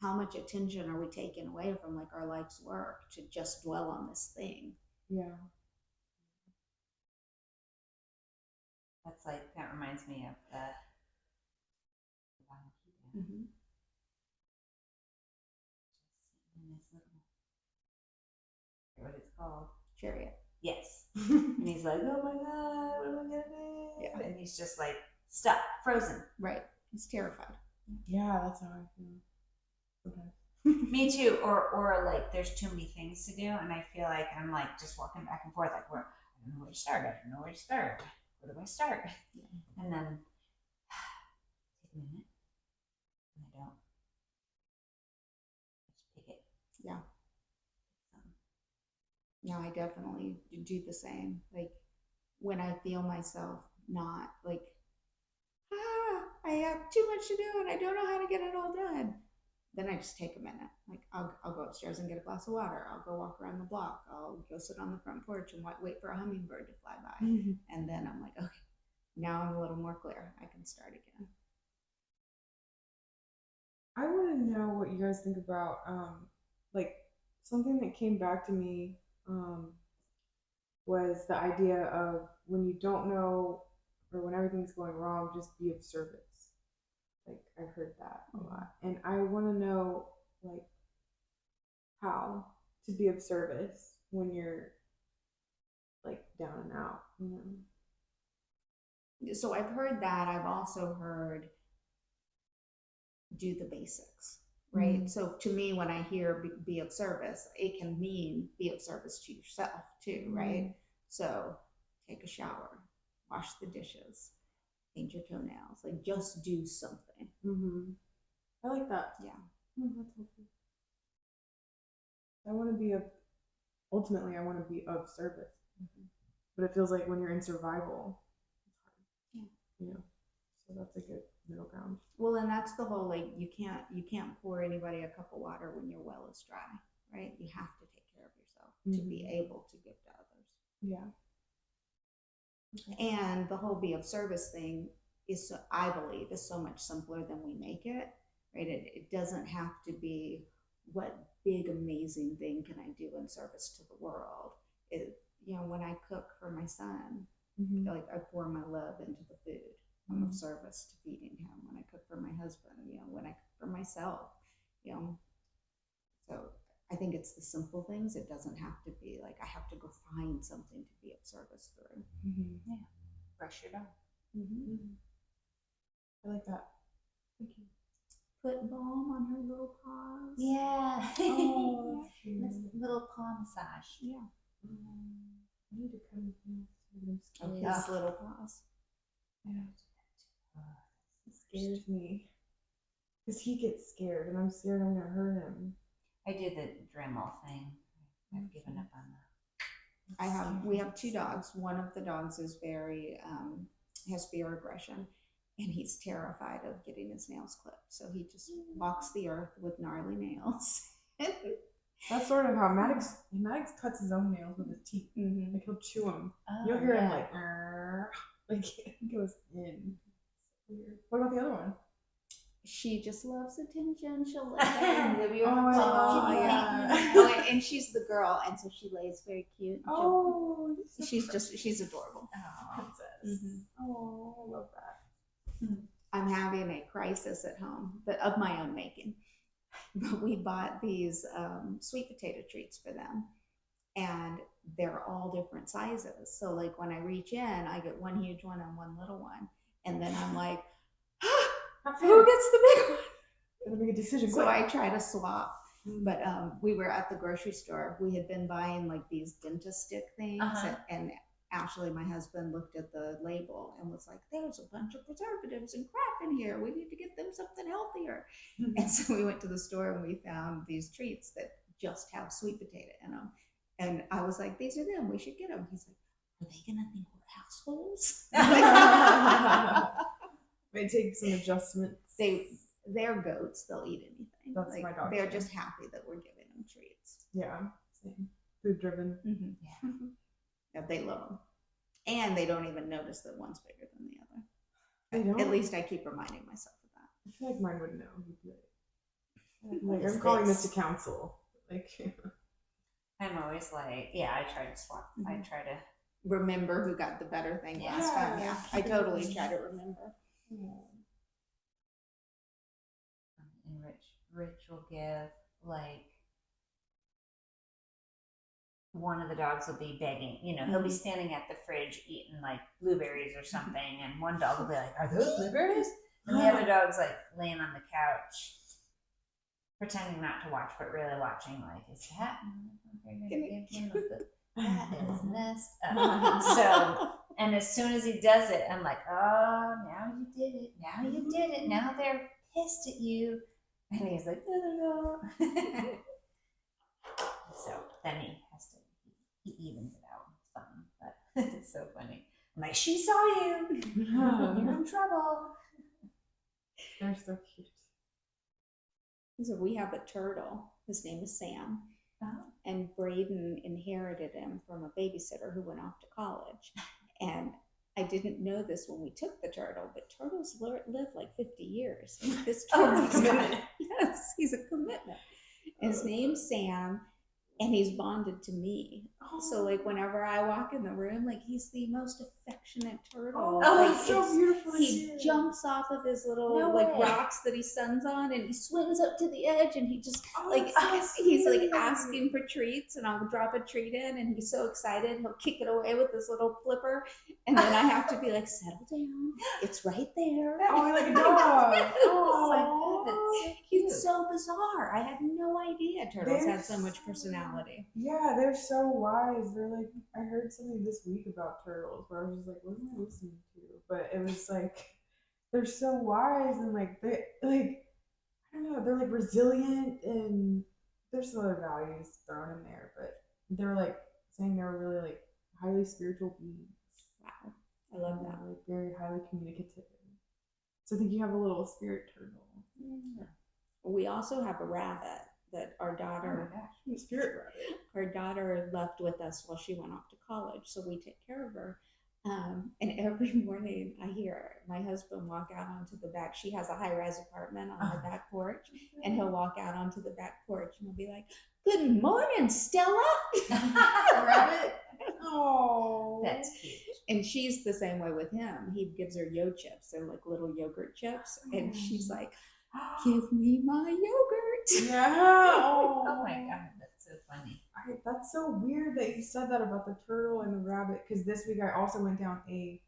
how much attention are we taking away from like our life's work to just dwell on this thing? Yeah. That reminds me of the what it's called? Chariot. Yes. And he's like, oh my God, what am I gonna do? Yeah. And he's just like stuck, frozen. Right. He's terrified. Yeah, that's how I feel. Okay. Me too. Or like there's too many things to do, and I feel like I'm like just walking back and forth, like I don't know where to start. Where do I start? And then take a minute, and I don't. No, I definitely do the same. Like when I feel myself not like, I have too much to do and I don't know how to get it all done. Then I just take a minute. Like I'll go upstairs and get a glass of water. I'll go walk around the block. I'll go sit on the front porch and wait for a hummingbird to fly by. And then I'm like, okay, now I'm a little more clear. I can start again. I want to know what you guys think about like something that came back to me was the idea of when you don't know or when everything's going wrong, just be of service. Like I've heard that a lot, and I want to know like how to be of service when you're like down and out. So I've heard that. I've also heard do the basics, right? Mm-hmm. So to me, when I hear be of service, it can mean be of service to yourself too, right? So take a shower, wash the dishes, paint your toenails, like just do something. I like that. Yeah. That's helpful. I want to be ultimately, I want to be of service. But it feels like when you're in survival, it's hard. Yeah. So that's a good middle ground. Well, and that's the whole, like, you can't pour anybody a cup of water when your well is dry, right? You have to take care of yourself to be able to give to others. Yeah. And the whole be of service thing is, I believe, is so much simpler than we make it, right? It doesn't have to be what big amazing thing can I do in service to the world. When I cook for my son, like I pour my love into the food. I'm of service to feeding him. When I cook for my husband, when I cook for myself, so I think it's the simple things. It doesn't have to be like I have to go find something to be of service through. Yeah, brush your dog. I like that. Thank you. Put balm on her little paws. Yeah. Oh, This little paw massage. Yeah. I need to come in. His little paws. It scares me because he gets scared, and I'm scared I'm gonna hurt him. I do the Dremel thing. I've given up on that. We have two dogs. One of the dogs is very has fear aggression, and he's terrified of getting his nails clipped. So he just walks the earth with gnarly nails. That's sort of how Maddox cuts his own nails with his teeth. Like he'll chew them. You'll hear him like he goes in. Weird. What about the other one? She just loves attention. She'll lay there. And she's the girl, and so she lays very cute. She's adorable. Oh, princess. Oh, I love that. I'm having a crisis at home, but of my own making. But we bought these sweet potato treats for them, and they're all different sizes. So like when I reach in, I get one huge one and one little one, and then I'm like, who gets the big one? Gotta make a decision. So I try to swap. But we were at the grocery store. We had been buying like these dentist stick things, and Ashley, my husband, looked at the label and was like, there's a bunch of preservatives and crap in here. We need to get them something healthier. And so we went to the store and we found these treats that just have sweet potato in them. And I was like, these are them. We should get them. He's like, are they going to think we're assholes? May take some adjustments. They're goats. They'll eat anything. That's my dog. They're just happy that we're giving them treats. Yeah. Same. Food driven. Yeah. Yeah, they love them. And they don't even notice that one's bigger than the other. They don't? At least I keep reminding myself of that. I feel like mine would know. Like, I'm calling this to counsel. Like, I'm always like, I try to swap. I try to remember who got the better thing last time. Yeah, I totally try to remember. And Rich will give like one of the dogs will be begging, he'll be standing at the fridge eating like blueberries or something, and one dog will be like, are those blueberries? And the other dog's like laying on the couch pretending not to watch but really watching, like, is that that is messed up. So, and as soon as he does it, I'm like, oh, now you did it, now they're pissed at you. And he's like, no. So then he has to he evens it out. It's fun, but it's so funny. I'm like, she saw you. You're in trouble. They're so cute. So we have a turtle. His name is Sam. Oh. And Braden inherited him from a babysitter who went off to college. And I didn't know this when we took the turtle, but turtles live like 50 years. And this turtle, yes, he's a commitment. His name's Sam, and he's bonded to me. So like whenever I walk in the room, like he's the most affectionate turtle. Oh, like, it's so beautiful. He jumps off of his little rocks that he suns on, and he swims up to the edge, and he just he's like asking for treats, and I'll drop a treat in, and he's so excited he'll kick it away with this little flipper, and then I have to be like, settle down, it's right there. Oh, like a dog. Oh my God, that's so cute. It's so bizarre. I had no idea turtles had so much personality. Yeah, they're so wise. They're like, I heard something this week about turtles where I was just like, what am I listening to? But it was like, they're so wise and like, they like, I don't know, they're like resilient and there's some other values thrown in there, but they're like saying they're really like highly spiritual beings. Wow, I love that. Like very highly communicative. So I think you have a little spirit turtle. Yeah. We also have a rabbit that our daughter, spirit rabbit. Our daughter left with us while she went off to college, so we take care of her. And every morning I hear my husband walk out onto the back. She has a high-rise apartment on the back porch, and he'll walk out onto the back porch and he'll be like, "Good morning, Stella." Rabbit. Oh, That's cute. And she's the same way with him. He gives her yo chips. They're like little yogurt chips, and she's like, "Give me my yogurt." Yeah. Oh my God, that's so funny. That's so weird that you said that about the turtle and the rabbit, because this week I also went down a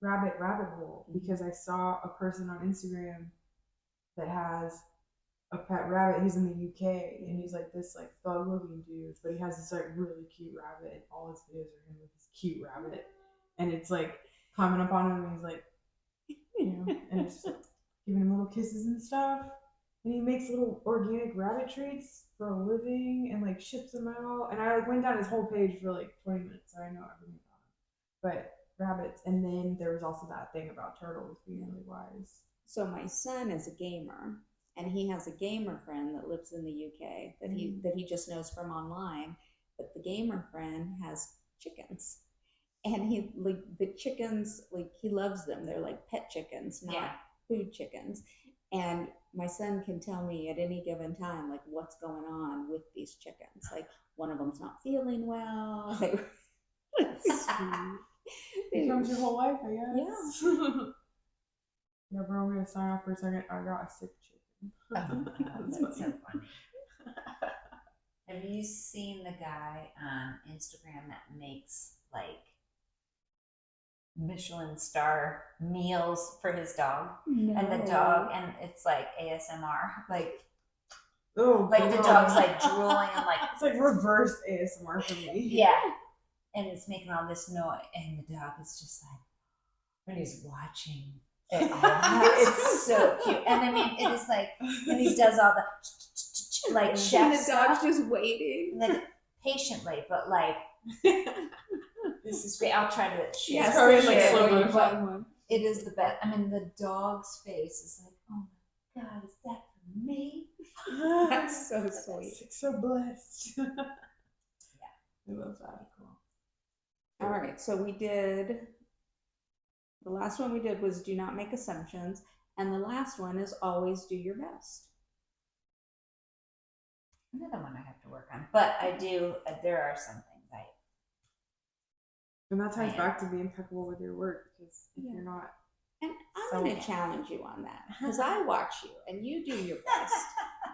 rabbit hole because I saw a person on Instagram that has a pet rabbit. He's in the UK and he's like this like thug looking dude, but he has this like really cute rabbit and all his videos are him with this cute rabbit, and it's like climbing up on him and he's like, you know, and it's just like giving him little kisses and stuff. And he makes little organic rabbit treats for a living and like ships them out. And I like went down his whole page for like 20 minutes, so I know everything about him. But rabbits, and then there was also that thing about turtles being really wise. So my son is a gamer, and he has a gamer friend that lives in the UK that he just knows from online. But the gamer friend has chickens, and he like the chickens, like he loves them. They're like pet chickens, not food chickens. And my son can tell me at any given time, like, what's going on with these chickens. Like, one of them's not feeling well. Like, Becomes your whole life, I guess. Yeah. Yeah, bro, I'm going to sign off for a second. I got a sick chicken. That's so funny. Have you seen the guy on Instagram that makes, like, Michelin star meals for his dog? No. And the dog, and it's like ASMR, like Oh, like the dog's like drooling and like it's like reverse ASMR for me. Yeah, and it's making all this noise, and the dog is just like, when he's watching it all, it's so cute. And I mean, it is like, and he does all the like chef And the stuff, dog's just waiting, like patiently, but like. This is great. I'll try to share. Yes, Sorry, like, share slow when you motion. find one. It is the best. I mean, the dog's face is like, oh my God, is that for me? That's so sweet. So blessed. Yeah, I love that. cool. All right, so we did, the last one we did was do not make assumptions, and the last one is always do your best. Another one I have to work on, but I do. There are some things I. And that ties back to being impeccable with your work, because if you're not. And I'm going to challenge you on that, because I watch you and you do your best.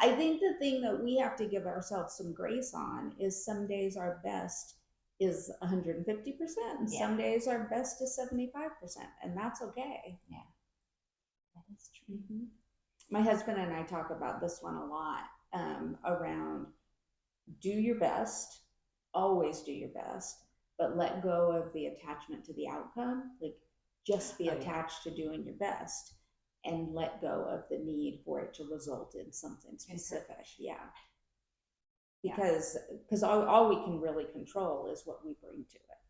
I think the thing that we have to give ourselves some grace on is some days our best is 150%, and some days our best is 75%, and that's okay. Yeah, that is true. Mm-hmm. My husband and I talk about this one a lot, around do your best, always do your best, but let go of the attachment to the outcome. Like, just be attached to doing your best and let go of the need for it to result in something specific. Yeah. because all we can really control is what we bring to it,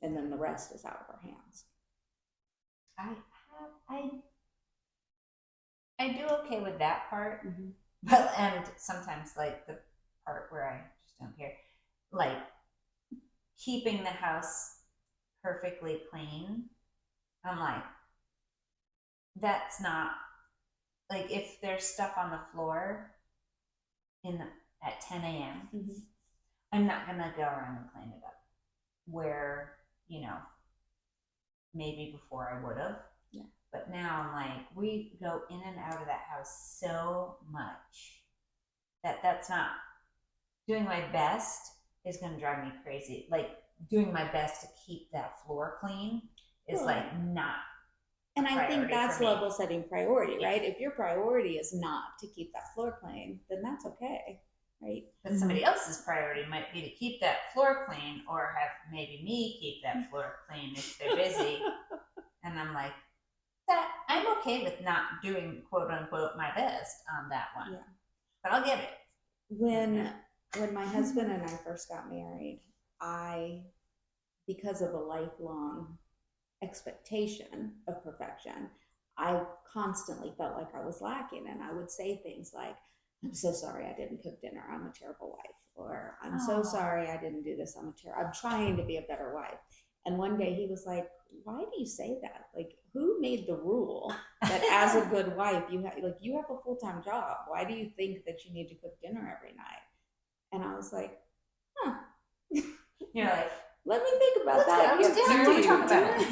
and then the rest is out of our hands. I do okay with that part, Mm-hmm. but and sometimes like the part where I just don't care, like keeping the house perfectly clean. I'm like, that's not like if there's stuff on the floor at 10 a.m. Mm-hmm. I'm not gonna go around and clean it up. Where maybe before I would have. Yeah. But now I'm like, we go in and out of that house so much that's not doing my best is going to drive me crazy. Like doing my best to keep that floor clean is like not. And I think that's for me. level setting priority, right? If your priority is not to keep that floor clean, then that's okay, right? But somebody else's priority might be to keep that floor clean, or have maybe me keep that floor clean if they're busy. And I'm like, that I'm okay with not doing quote unquote my best on that one. Yeah. But I'll get it. When my husband and I first got married, because of a lifelong expectation of perfection, I constantly felt like I was lacking, and I would say things like, I'm so sorry I didn't cook dinner, I'm a terrible wife, or I'm so sorry I didn't do this, I'm trying to be a better wife. And one day he was like, why do you say that? Like, who made the rule that as a good wife you have a full-time job? Why do you think that you need to cook dinner every night? And I was like, You're like, let me think about that. We'll talk about it.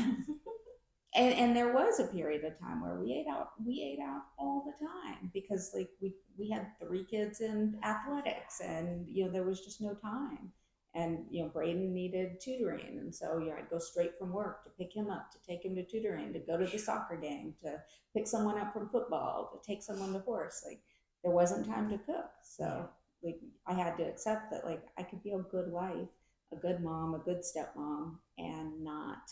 And there was a period of time where we ate out all the time, because like we had 3 kids in athletics, and there was just no time. And Braden needed tutoring, and so I'd go straight from work to pick him up, to take him to tutoring, to go to the soccer game, to pick someone up from football, to take someone to horse. Like, there wasn't time to cook. So like I had to accept that like I could be a good wife, a good mom, a good stepmom, and not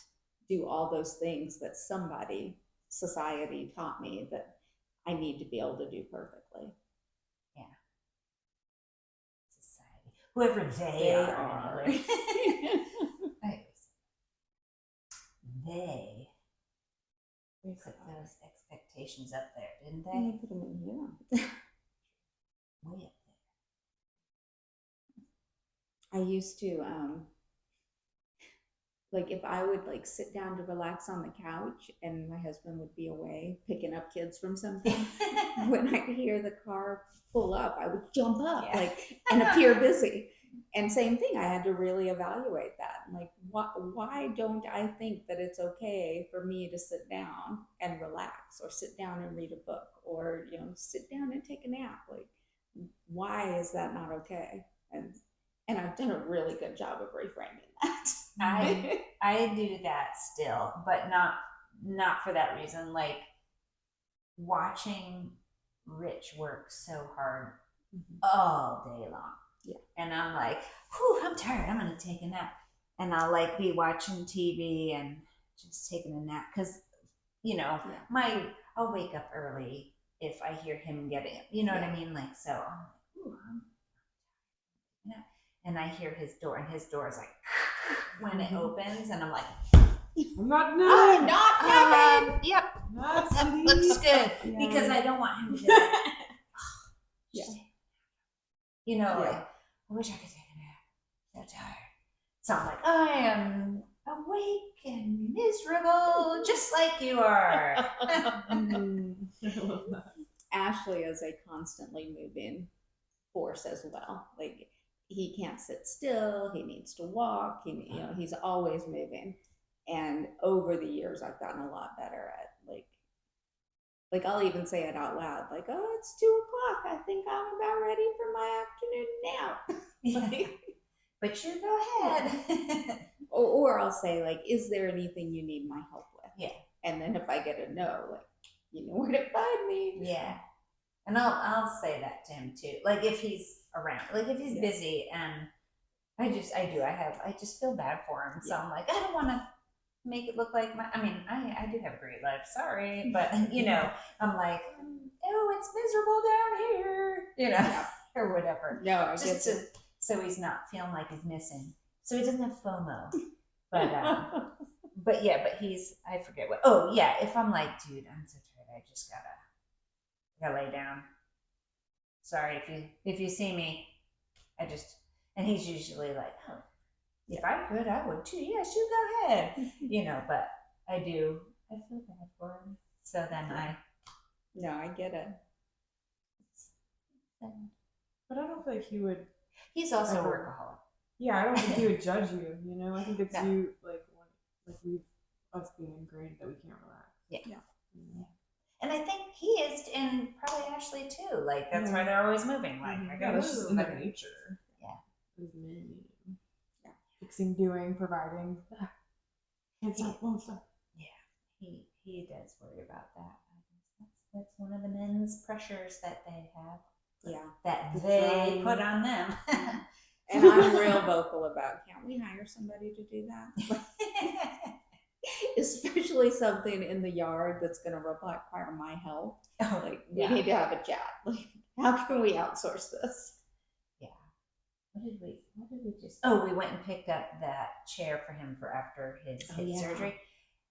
do all those things that society taught me that I need to be able to do perfectly. Yeah. Society. Whoever they are. They put those expectations up there, didn't they? They put them in here. Way up there. I used to like if I would like sit down to relax on the couch and my husband would be away picking up kids from something, when I could hear the car pull up, I would jump up and appear busy. And same thing, I had to really evaluate that. Like, why don't I think that it's okay for me to sit down and relax, or sit down and read a book, or sit down and take a nap? Like, why is that not okay? And I've done a really good job of reframing that. I do that still, but not for that reason. Like watching Rich work so hard all day long. Yeah. And I'm like, whew, I'm tired. I'm gonna take a nap. And I'll like be watching TV and just taking a nap, because I'll wake up early if I hear him getting it. You know what I mean? Like, so I'm like, ooh, and I hear his door, and his door is like when it opens, and I'm like, I'm not coming. Yep, that looks good, because I don't want him to be like, like, I wish I could take a nap. So tired. So I'm like, I am awake and miserable, just like you are. I love that. Ashley is a constantly moving force as well. Like, he can't sit still. He needs to walk. He's always moving. And over the years, I've gotten a lot better at like I'll even say it out loud, like, oh, it's 2:00. I think I'm about ready for my afternoon nap. But you go ahead. or I'll say, like, is there anything you need my help with? Yeah. And then if I get a no, like, you know where to find me. Yeah. And I'll say that to him too. Like if he's around, like if he's busy, and I just feel bad for him. So I'm like, I don't want to make it look like I do have a great life. Sorry. But I'm like, oh, it's miserable down here. or whatever. No, I Just get so he's not feeling like he's missing. So he doesn't have FOMO. But yeah, but I forget what. Oh yeah, if I'm like, dude, I'm so tired, I just gotta lay down. Sorry if you see me, and he's usually like, oh, if I could, I would too. Yes, you go ahead. But I feel bad for him. So then No, I get it. But I don't feel like he would. He's also a Ever. workaholic. Yeah, I don't think he would judge you. I think it's No. you, like us being ingrained that we can't relax. Yeah. And I think he is, and probably Ashley too. Like that's why they're always moving. Like I Yeah, gotta that's just move. in their nature. Yeah. Those men, yeah. Fixing, doing, providing. Can't stop, won't stop. Yeah, he does worry about that. That's one of the men's pressures that they have. Yeah. That they put on them. And I'm real vocal about, can't we hire somebody to do that? Especially something in the yard that's going to require my help. Like, we need to have a chat. Like, how can we outsource this? Yeah. What did we just? Oh, we went and picked up that chair for him for after his hip surgery.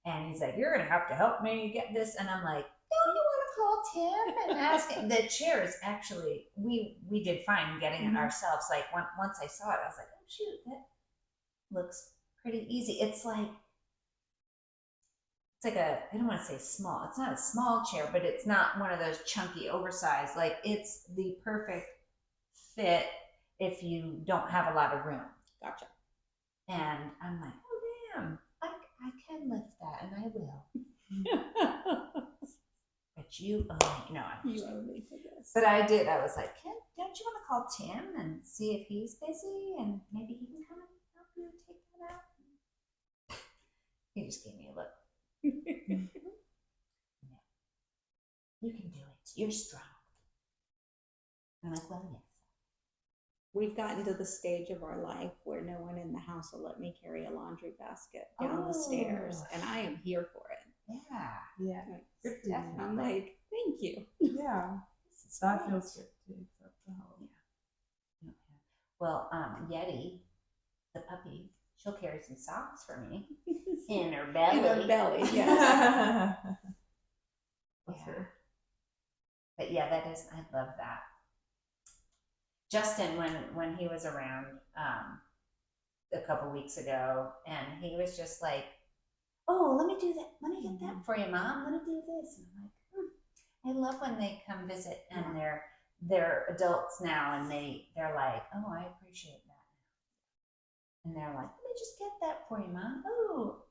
And he's like, you're going to have to help me get this. And I'm like, don't you want to call Tim and ask him? The chair is actually, we did fine getting it ourselves. Like once I saw it, I was like, oh shoot, that looks pretty easy. It's like I don't want to say small. It's not a small chair, but it's not one of those chunky, oversized. Like it's the perfect fit if you don't have a lot of room. Gotcha. And I'm like, oh damn, I can lift that, and I will. But you owe me. No, you owe me for this. But I did. I was like, don't you want to call Tim and see if he's busy, and maybe he can come and help you take that out? He just gave me a look. No. You can do it. You're strong. I'm like, well, yes. We've gotten to the stage of our life where no one in the house will let me carry a laundry basket down the stairs, and I am here for it. Yeah. Definitely. I'm like, thank you. Yeah. That feels good to accept the help. Yeah. Well, Yeti, the puppy, she'll carry some socks for me in her belly. In her belly, yes. Yeah. But yeah, I love that. Justin, when he was around a couple weeks ago, and he was just like, oh, let me do that. Let me get that for you, Mom. Let me do this. And I'm like, I love when they come visit, and they're adults now, and they're like, oh, I appreciate that. And they're like, let me just get that for you, Mom. Oh,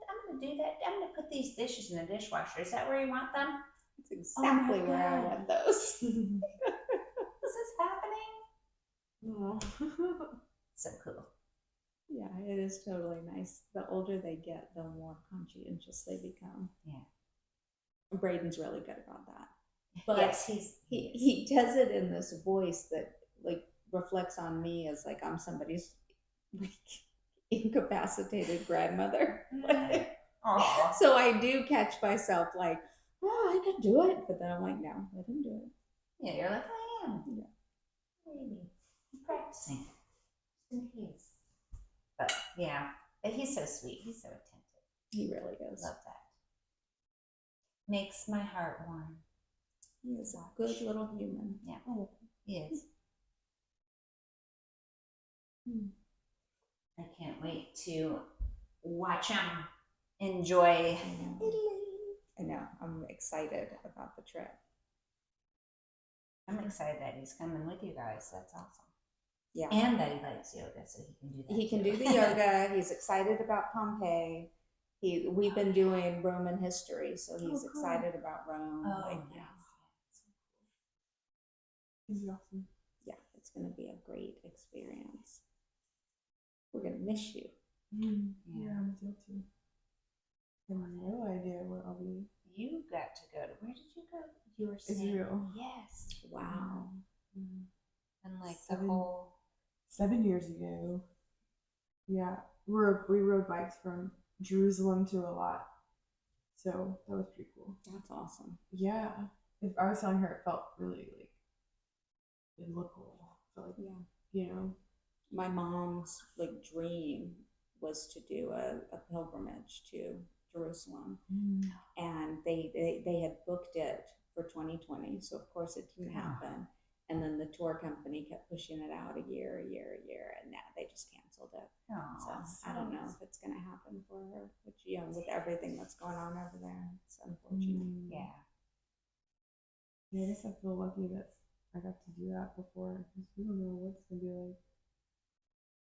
I'm going to do that. I'm going to put these dishes in the dishwasher. Is that where you want them? That's exactly where I want those. This is happening. Oh. So cool. Yeah, it is totally nice. The older they get, the more conscientious they become. Yeah. Braden's really good about that. But yes, he does it in this voice that like reflects on me as like I'm somebody's like incapacitated grandmother. So I do catch myself like, oh, I can do it, but then I'm like, no, let him do it. Yeah, you're like, I am. Yeah. Maybe. I'm practicing. Just in case. But yeah, but he's so sweet. He's so attentive. He really is. Love that. Makes my heart warm. He is a good little human. Yeah. Oh, he is. I can't wait to watch him enjoy Italy. I know. I'm excited about the trip. I'm excited that he's coming with you guys. That's awesome. Yeah. And that he likes yoga, so he can do that. He can do the yoga. He's excited about Pompeii. We've been doing Roman history, so he's excited about Rome. Oh, yeah. He's awesome. Yeah, it's going to be a great experience. We're going to miss you. Yeah, I'm still too. I have no idea where I'll be. You got to go to, where did you go? You were saying, Israel. Yes. Wow. And like the whole 7 years ago. Yeah, we rode bikes from Jerusalem to a lot, so that was pretty cool. That's awesome. Yeah, if I was telling her, it felt really biblical. So like, Yeah. you know, My mom's like dream was to do a pilgrimage to Jerusalem, and they had booked it for 2020. So of course it didn't happen. And then the tour company kept pushing it out a year, and now they just canceled it. So I don't know if it's going to happen for her, which, you know, with everything that's going on over there, it's unfortunate. Yeah. Yeah, I guess I feel lucky that I got to do that before, because we don't know what it's gonna be like.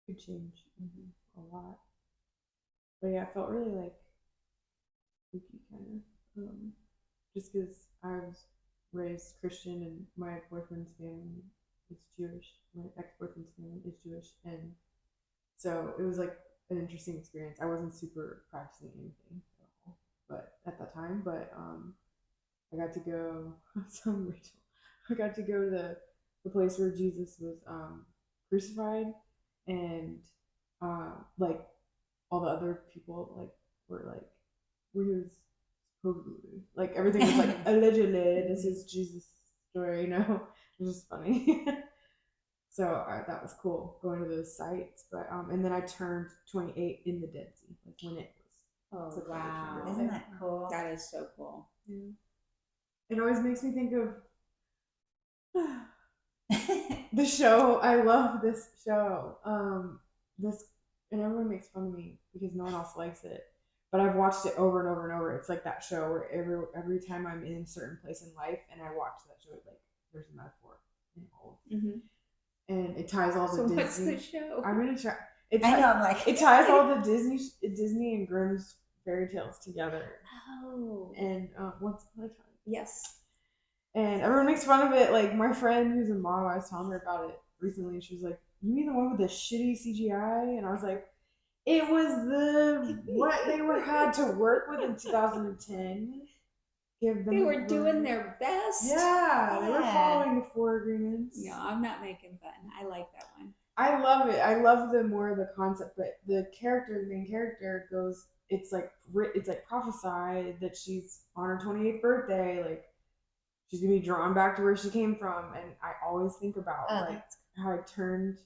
Could change a lot. But yeah, it felt really like spooky kind of. Just because I was raised Christian and my boyfriend's family is Jewish. My ex-boyfriend's family is Jewish, and so it was like an interesting experience. I wasn't super practicing anything at all, but at that time, I got to go. Some Rachel. I got to go to the place where Jesus was crucified, and like all the other people like were like where he was supposedly like everything was like allegedly this is Jesus' story, you know. It was just funny. So that was cool going to those sites, but and then I turned 28 in the Dead Sea, like when it was. Oh, wow. Isn't that cool? That is so cool. Yeah. It always makes me think of the show. I love this show. This, and everyone makes fun of me because no one else likes it. But I've watched it over and over and over. It's like that show where every time I'm in a certain place in life and I watch that show, like there's a metaphor involved, and it ties all the Disney. What's the show? I'm gonna try. I know. I'm like it ties all the Disney and Grimm's fairy tales together. Oh. And Once Upon a Time. Yes. And everyone makes fun of it. Like my friend who's a mom, I was telling her about it recently, and she was like, "You mean the one with the shitty CGI?" And I was like, "It was what they had to work with in 2010. Give them they were doing their best. Yeah, they were following the Four Agreements. No, I'm not making fun. I like that one. I love it. I love the concept, but the main character goes. It's like prophesied that she's on her 28th birthday, like. She's gonna be drawn back to where she came from, and I always think about how I turned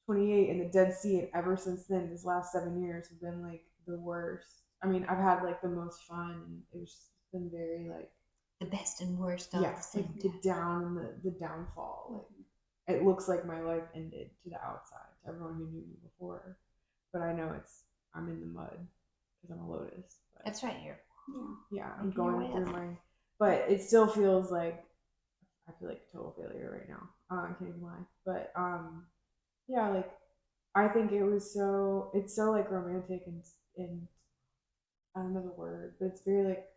28 in the Dead Sea, and ever since then, these last 7 years have been like the worst. I mean, I've had like the most fun, and it was just been very like the best and worst all yeah, the same like the down and the downfall. Like it looks like my life ended to the outside to everyone who knew me before, but I know I'm in the mud because I'm a lotus. But, That's right. I'm going through my. But it still feels like I feel like a total failure right now. I can't even lie. But yeah, like I think it's so like romantic and I don't know the word, but it's very like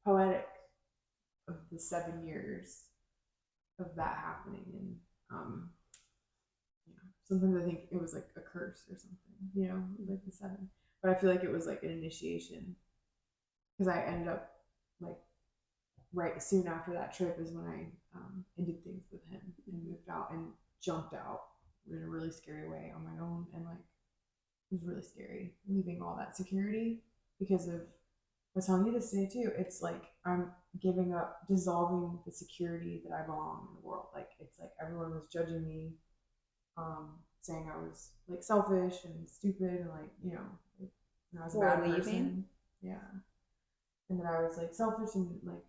poetic of the 7 years of that happening, and sometimes I think it was like a curse or something, you know, like the 7. But I feel like it was like an initiation because I ended up like. Right soon after that trip is when I ended things with him and moved out and jumped out in a really scary way on my own, and like it was really scary leaving all that security because of I was telling you this today too. It's like I'm dissolving the security that I belong in the world. Like it's like everyone was judging me, saying I was like selfish and stupid and like and I was a bad person. Yeah, and that I was like selfish and like.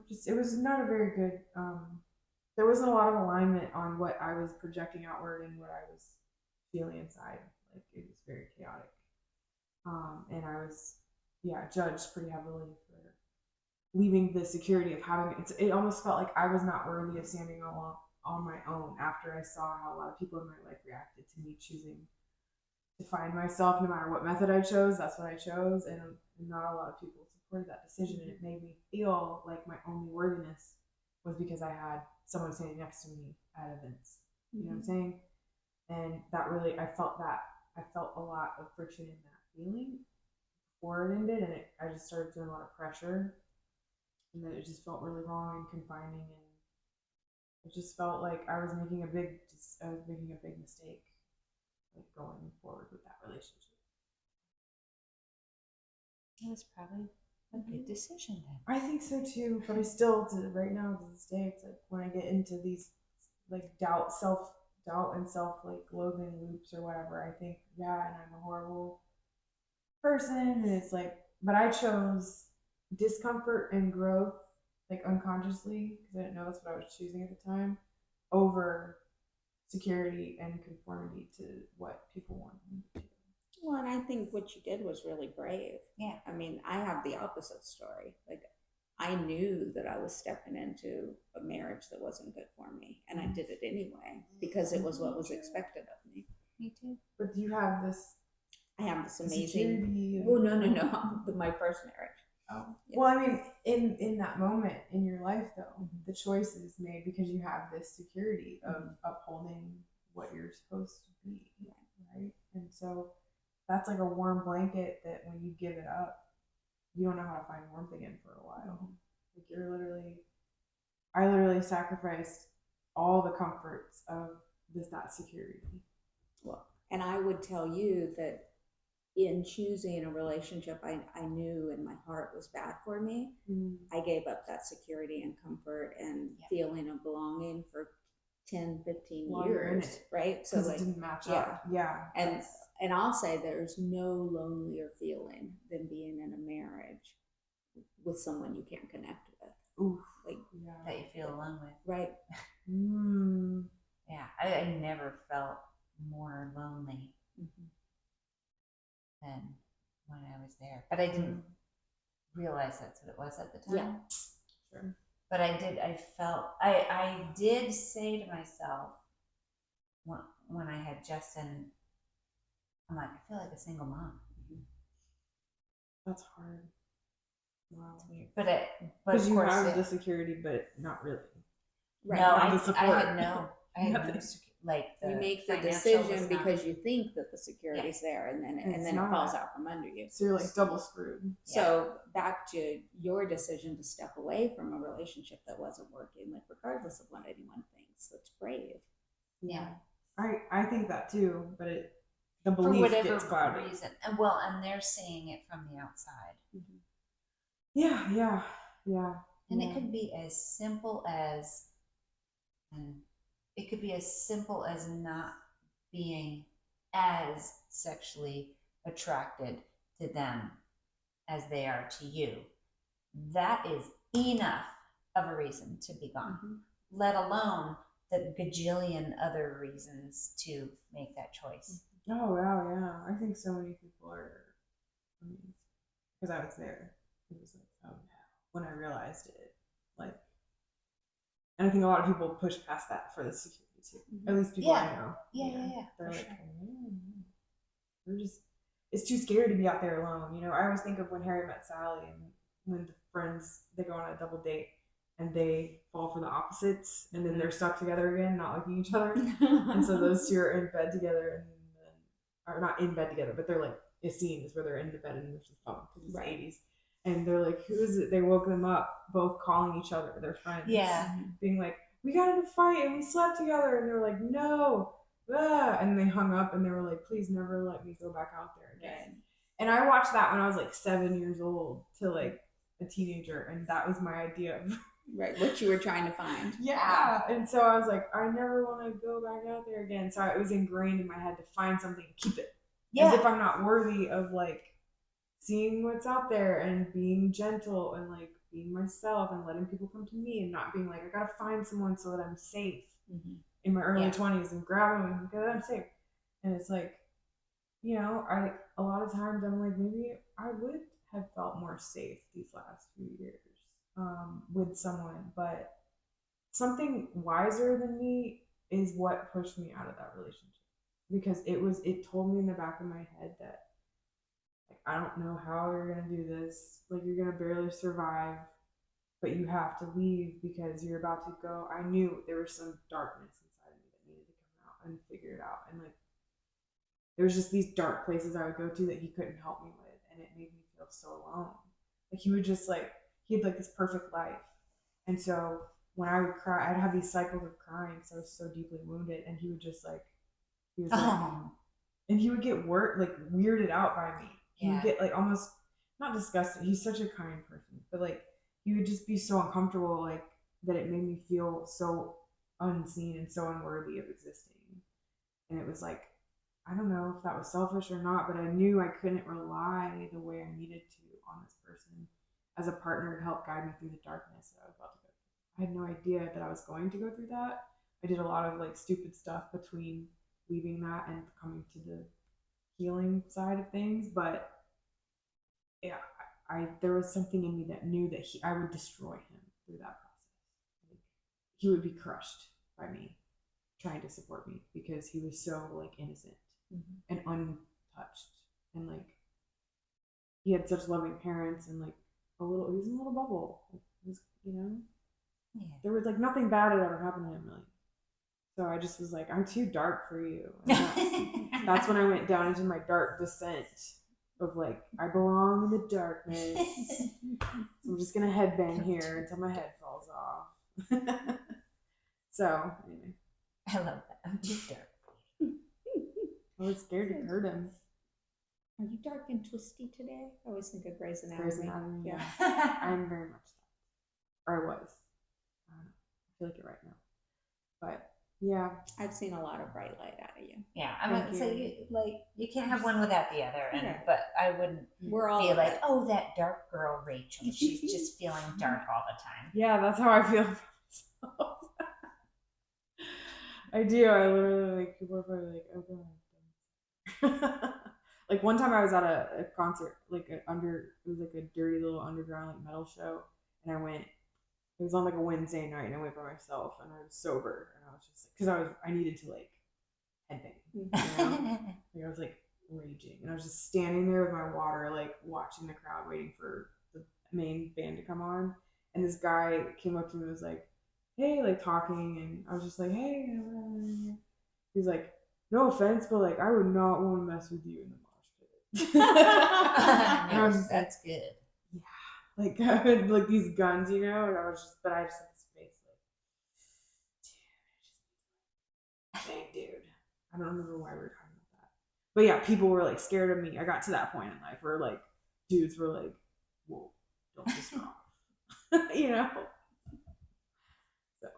Just it was not a very good. There wasn't a lot of alignment on what I was projecting outward and what I was feeling inside. Like it was very chaotic, and I was, judged pretty heavily for leaving the security of having it. It almost felt like I was not worthy of standing on my own after I saw how a lot of people in my life reacted to me choosing to find myself, no matter what method I chose. That's what I chose, and not a lot of people supported that decision, and it made me feel like my only worthiness was because I had someone standing next to me at events. You know what I'm saying? And that really, I felt a lot of friction in that feeling before it ended, and I just started feeling a lot of pressure, and then it just felt really wrong and confining, and it just felt like I was making a big mistake, like going forward with that relationship. It was probably a good decision then. I think so too, but I still, right now to this day, it's like when I get into these self doubt and self like loathing loops or whatever. I think, yeah, and I'm a horrible person, and it's like, but I chose discomfort and growth, like unconsciously, because I didn't know that's what I was choosing at the time, over security and conformity to what people wanted me to do. Well, and I think what you did was really brave. Yeah. I mean, I have the opposite story. Like, I knew that I was stepping into a marriage that wasn't good for me, and I did it anyway because it was what was expected of me. Me too. But you have this I have this amazing. security. Oh, no. My first marriage. Oh. Yeah. Well, I mean, in that moment in your life, though, the choice is made because you have this security of upholding what you're supposed to be, right? And so that's like a warm blanket that when you give it up, you don't know how to find warmth again for a while. Like I literally sacrificed all the comforts of that security. Well, and I would tell you that in choosing a relationship I knew in my heart was bad for me, I gave up that security and comfort and feeling of belonging for 10, 15 years, right? So like, it didn't match up. Yeah. And I'll say there's no lonelier feeling than being in a marriage with someone you can't connect with. Oof. Like, that you feel alone with. Right. Yeah. I never felt more lonely than when I was there. But I didn't realize that's what it was at the time. Yeah. Sure. But I did say to myself when I had Justin, I'm like, I feel like a single mom. That's hard. Wow. It's weird. But because you have the security, but not really. Right. No, I had no like you make the decision because you think that the security's there, and then it falls out from under you. So you're like double screwed. So back to your decision to step away from a relationship that wasn't working, like regardless of what anyone thinks, that's brave. Yeah. I think that too, but the belief gets clouded. For whatever reason. And they're seeing it from the outside. Yeah. And it could be as simple as not being as sexually attracted to them as they are to you. That is enough of a reason to be gone, let alone the gajillion other reasons to make that choice. Oh, wow, yeah. I think so many people are, because I was there. It was like, oh, no. When I realized it, like, and I think a lot of people push past that for the security too. At least people I know. Yeah. They're like, we're just, it's too scary to be out there alone. I always think of when Harry met Sally, and when the friends, they go on a double date and they fall for the opposites, and then they're stuck together again, not liking each other. And so those two are in bed together, and are not in bed together, but they're like, a scene is where they're in the bed and there's the phone, because it's the 80s. And they're like, who is it? They woke them up, both calling each other, their friends. Yeah. Being like, we got in a fight and we slept together. And they were like, no. Ah. And they hung up and they were like, please never let me go back out there again. Right. And I watched that when I was like 7 years old to like a teenager. And that was my idea of right, what you were trying to find. Yeah. And so I was like, I never want to go back out there again. So it was ingrained in my head to find something and keep it. Yeah. As if I'm not worthy of like seeing what's out there and being gentle and like being myself and letting people come to me and not being like, I gotta find someone so that I'm safe in my early 20s and grab them and go, I'm safe. And it's like, a lot of times I'm like, maybe I would have felt more safe these last few years with someone, but something wiser than me is what pushed me out of that relationship, because it told me in the back of my head that like, I don't know how you're going to do this. Like, you're going to barely survive, but you have to leave because you're about to go. I knew there was some darkness inside of me that needed to come out and figure it out. And, like, there was just these dark places I would go to that he couldn't help me with. And it made me feel so alone. Like, he would just, like, he had, like, this perfect life. And so when I would cry, I'd have these cycles of crying because I was so deeply wounded. And he would just, like, and he would get weirded out by me. He would get like almost not disgusted. He's such a kind person, but like he would just be so uncomfortable, like that it made me feel so unseen and so unworthy of existing. And it was like, I don't know if that was selfish or not, but I knew I couldn't rely the way I needed to on this person as a partner to help guide me through the darkness that I was about to go through. I had no idea that I was going to go through that. I did a lot of like stupid stuff between leaving that and coming to the healing side of things, but yeah, there was something in me that knew that I would destroy him through that process. Like, he would be crushed by me trying to support me because he was so like innocent and untouched, and like he had such loving parents, and like he was in a little bubble. It was, there was like nothing bad had ever happened to him really. So I just was like, I'm too dark for you. And that's when I went down into my dark descent of like, I belong in the darkness. So I'm just gonna headbang here until my head falls off. So anyway, I love that. I'm too dark. I was scared to hurt him. Are you dark and twisty today? I always think of Grey's Anatomy. Grey's Anatomy, Yeah. I'm very much that. Or I was. I don't know. I feel like it right now. But yeah, I've seen a lot of bright light out of you. Yeah, I'm gonna say you can't have one without the other, Okay. but I wouldn't We're all be like, oh, that dark girl Rachel. She's just feeling dark all the time. yeah, that's how I feel about myself. I do. I literally like people are probably like, oh god. Like one time I was at a concert, like it was like a dirty little underground like metal show, and I went. It was on like a Wednesday night, and I went by myself, and I was sober, and I was just because I needed to like headbang, like I was like raging, and I was just standing there with my water, like watching the crowd, waiting for the main band to come on, and this guy came up to me and was like, "Hey," like talking, and I was just like, "Hey," he's like, "No offense, but like I would not want to mess with you in the mosh pit." And I was just that's good. Yeah. Like I had like these guns, and I just had this face like, dang, dude. I don't remember why we were talking about that. But yeah, people were like scared of me. I got to that point in life where like dudes were like, whoa, don't piss her off. So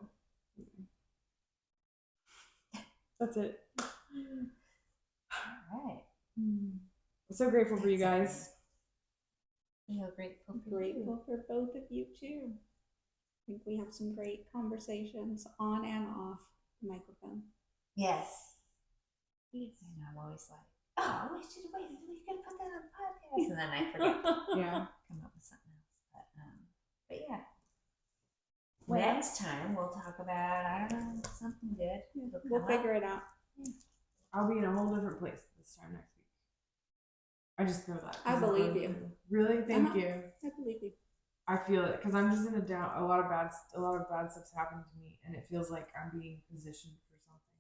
that's it. All right. I'm so grateful for you guys. Feel grateful for both of you too. I think we have some great conversations on and off the microphone. Yes. And I'm always like, oh, we should wait. We could put that on the podcast, and then I forget. Yeah. Come up with something else. But yeah. Well, next time we'll talk about, I don't know, something good. We'll figure it out. I'll be in a whole different place this time next week. I just know that. I believe you. Really? Thank you. I believe you. I feel it because I'm just in a down. A lot of bad stuff's happened to me, and it feels like I'm being positioned for something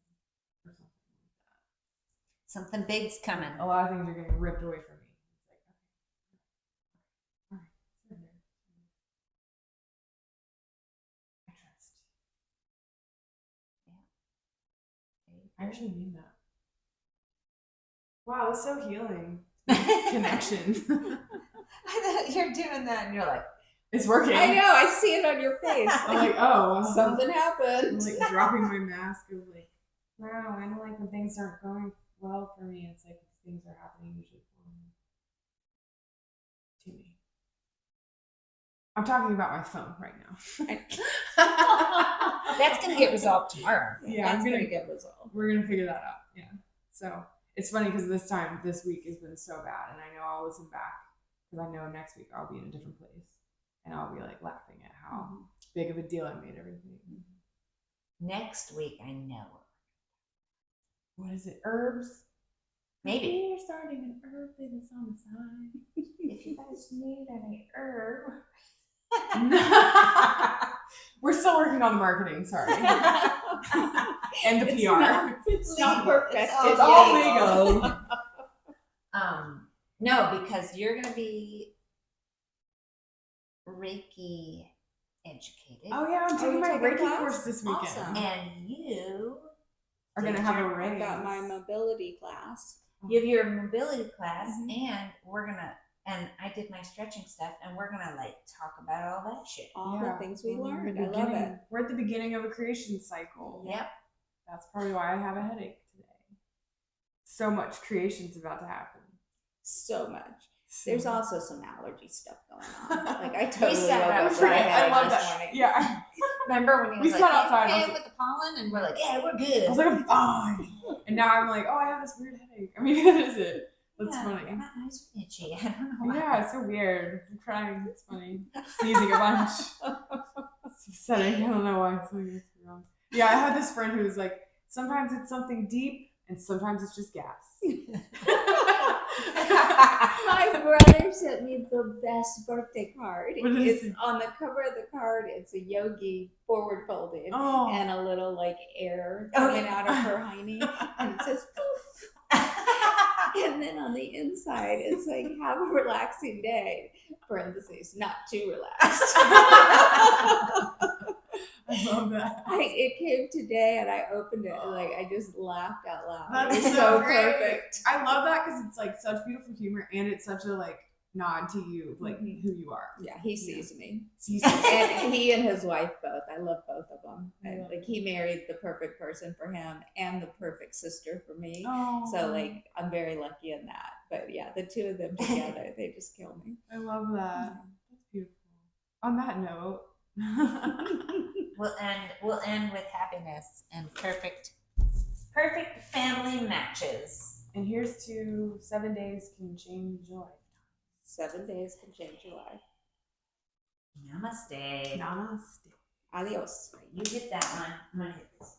like that. Something big's coming. A lot of things are getting ripped away from me. It's like, okay, all right, surrender. I trust. Yeah. I actually mean that. Wow, that's so healing. Connection. I thought you're doing that, and you're like, it's working. I know. I see it on your face. I'm like, oh, well, something happened. I'm like dropping my mask of like, wow, I know like when things aren't going well for me, it's like things are happening usually for me. To me. I'm talking about my phone right now. that's gonna get resolved tomorrow. Yeah, that's gonna get resolved. We're gonna figure that out. Yeah. So it's funny because this week has been so bad, and I know I'll listen back because I know next week I'll be in a different place, and I'll be like laughing at how big of a deal I made everything. Next week, I know. What is it? Herbs? Maybe. We're starting an herb business on the side. If you guys need any herb. We're still working on the marketing, sorry. And the PR. It's not perfect. It's all legal. No, because you're going to be Reiki educated. Oh yeah, I'm taking my Reiki course this weekend. Awesome. And you are going to have a raise. I've got my mobility class. You have your mobility class, and we're going to and I did my stretching stuff, and we're gonna like talk about all that shit. All Yeah. the things we We're in the learned. I love it. beginning- We're at the beginning of a creation cycle. Yep. That's probably why I have a headache today. So much creation's about to happen. So much. There's also some allergy stuff going on. Like I We totally sat woke up outside. with a I headache love this that. morning. Yeah. Remember when he We was sat like, outside, I "Hey, was with the pollen," and we're like, "Yeah, we're good." I was like, I'm fine. And now I'm like, oh, I have this weird headache. I mean, what is it? That's yeah, funny. My eyes are itchy. I don't know why. Yeah, it's so weird. I'm crying. It's funny. Sneezing a bunch. It's upsetting. I don't know why. Something is wrong. Yeah, I had this friend who was like, sometimes it's something deep, and sometimes it's just gas. My brother sent me the best birthday card. What is It's it? on the cover of the card. It's a yogi forward folded Oh. and a little like air Oh, coming yeah. out of her hiney, and it says poof. And then on the inside, it's like, have a relaxing day. Parentheses, not too relaxed. I love that. It came today, and I opened it, and like I just laughed out loud. That's It was so so great. perfect. I love that because it's like such beautiful humor, and it's such a like nod to you, like Mhm. who you are. Yeah, he sees me. Sees And he and his wife both. I love both of them. And, Yeah. like he married the perfect person for him and the perfect sister for me. Oh, So like I'm very lucky in that. But yeah, the two of them together, they just kill me. I love that. That's beautiful. On that note, We'll end with happiness and perfect family matches. and here's to 7 days can change your life. 7 days can change your life. Namaste. Namaste. Adios. You get that one. I'm gonna hit this.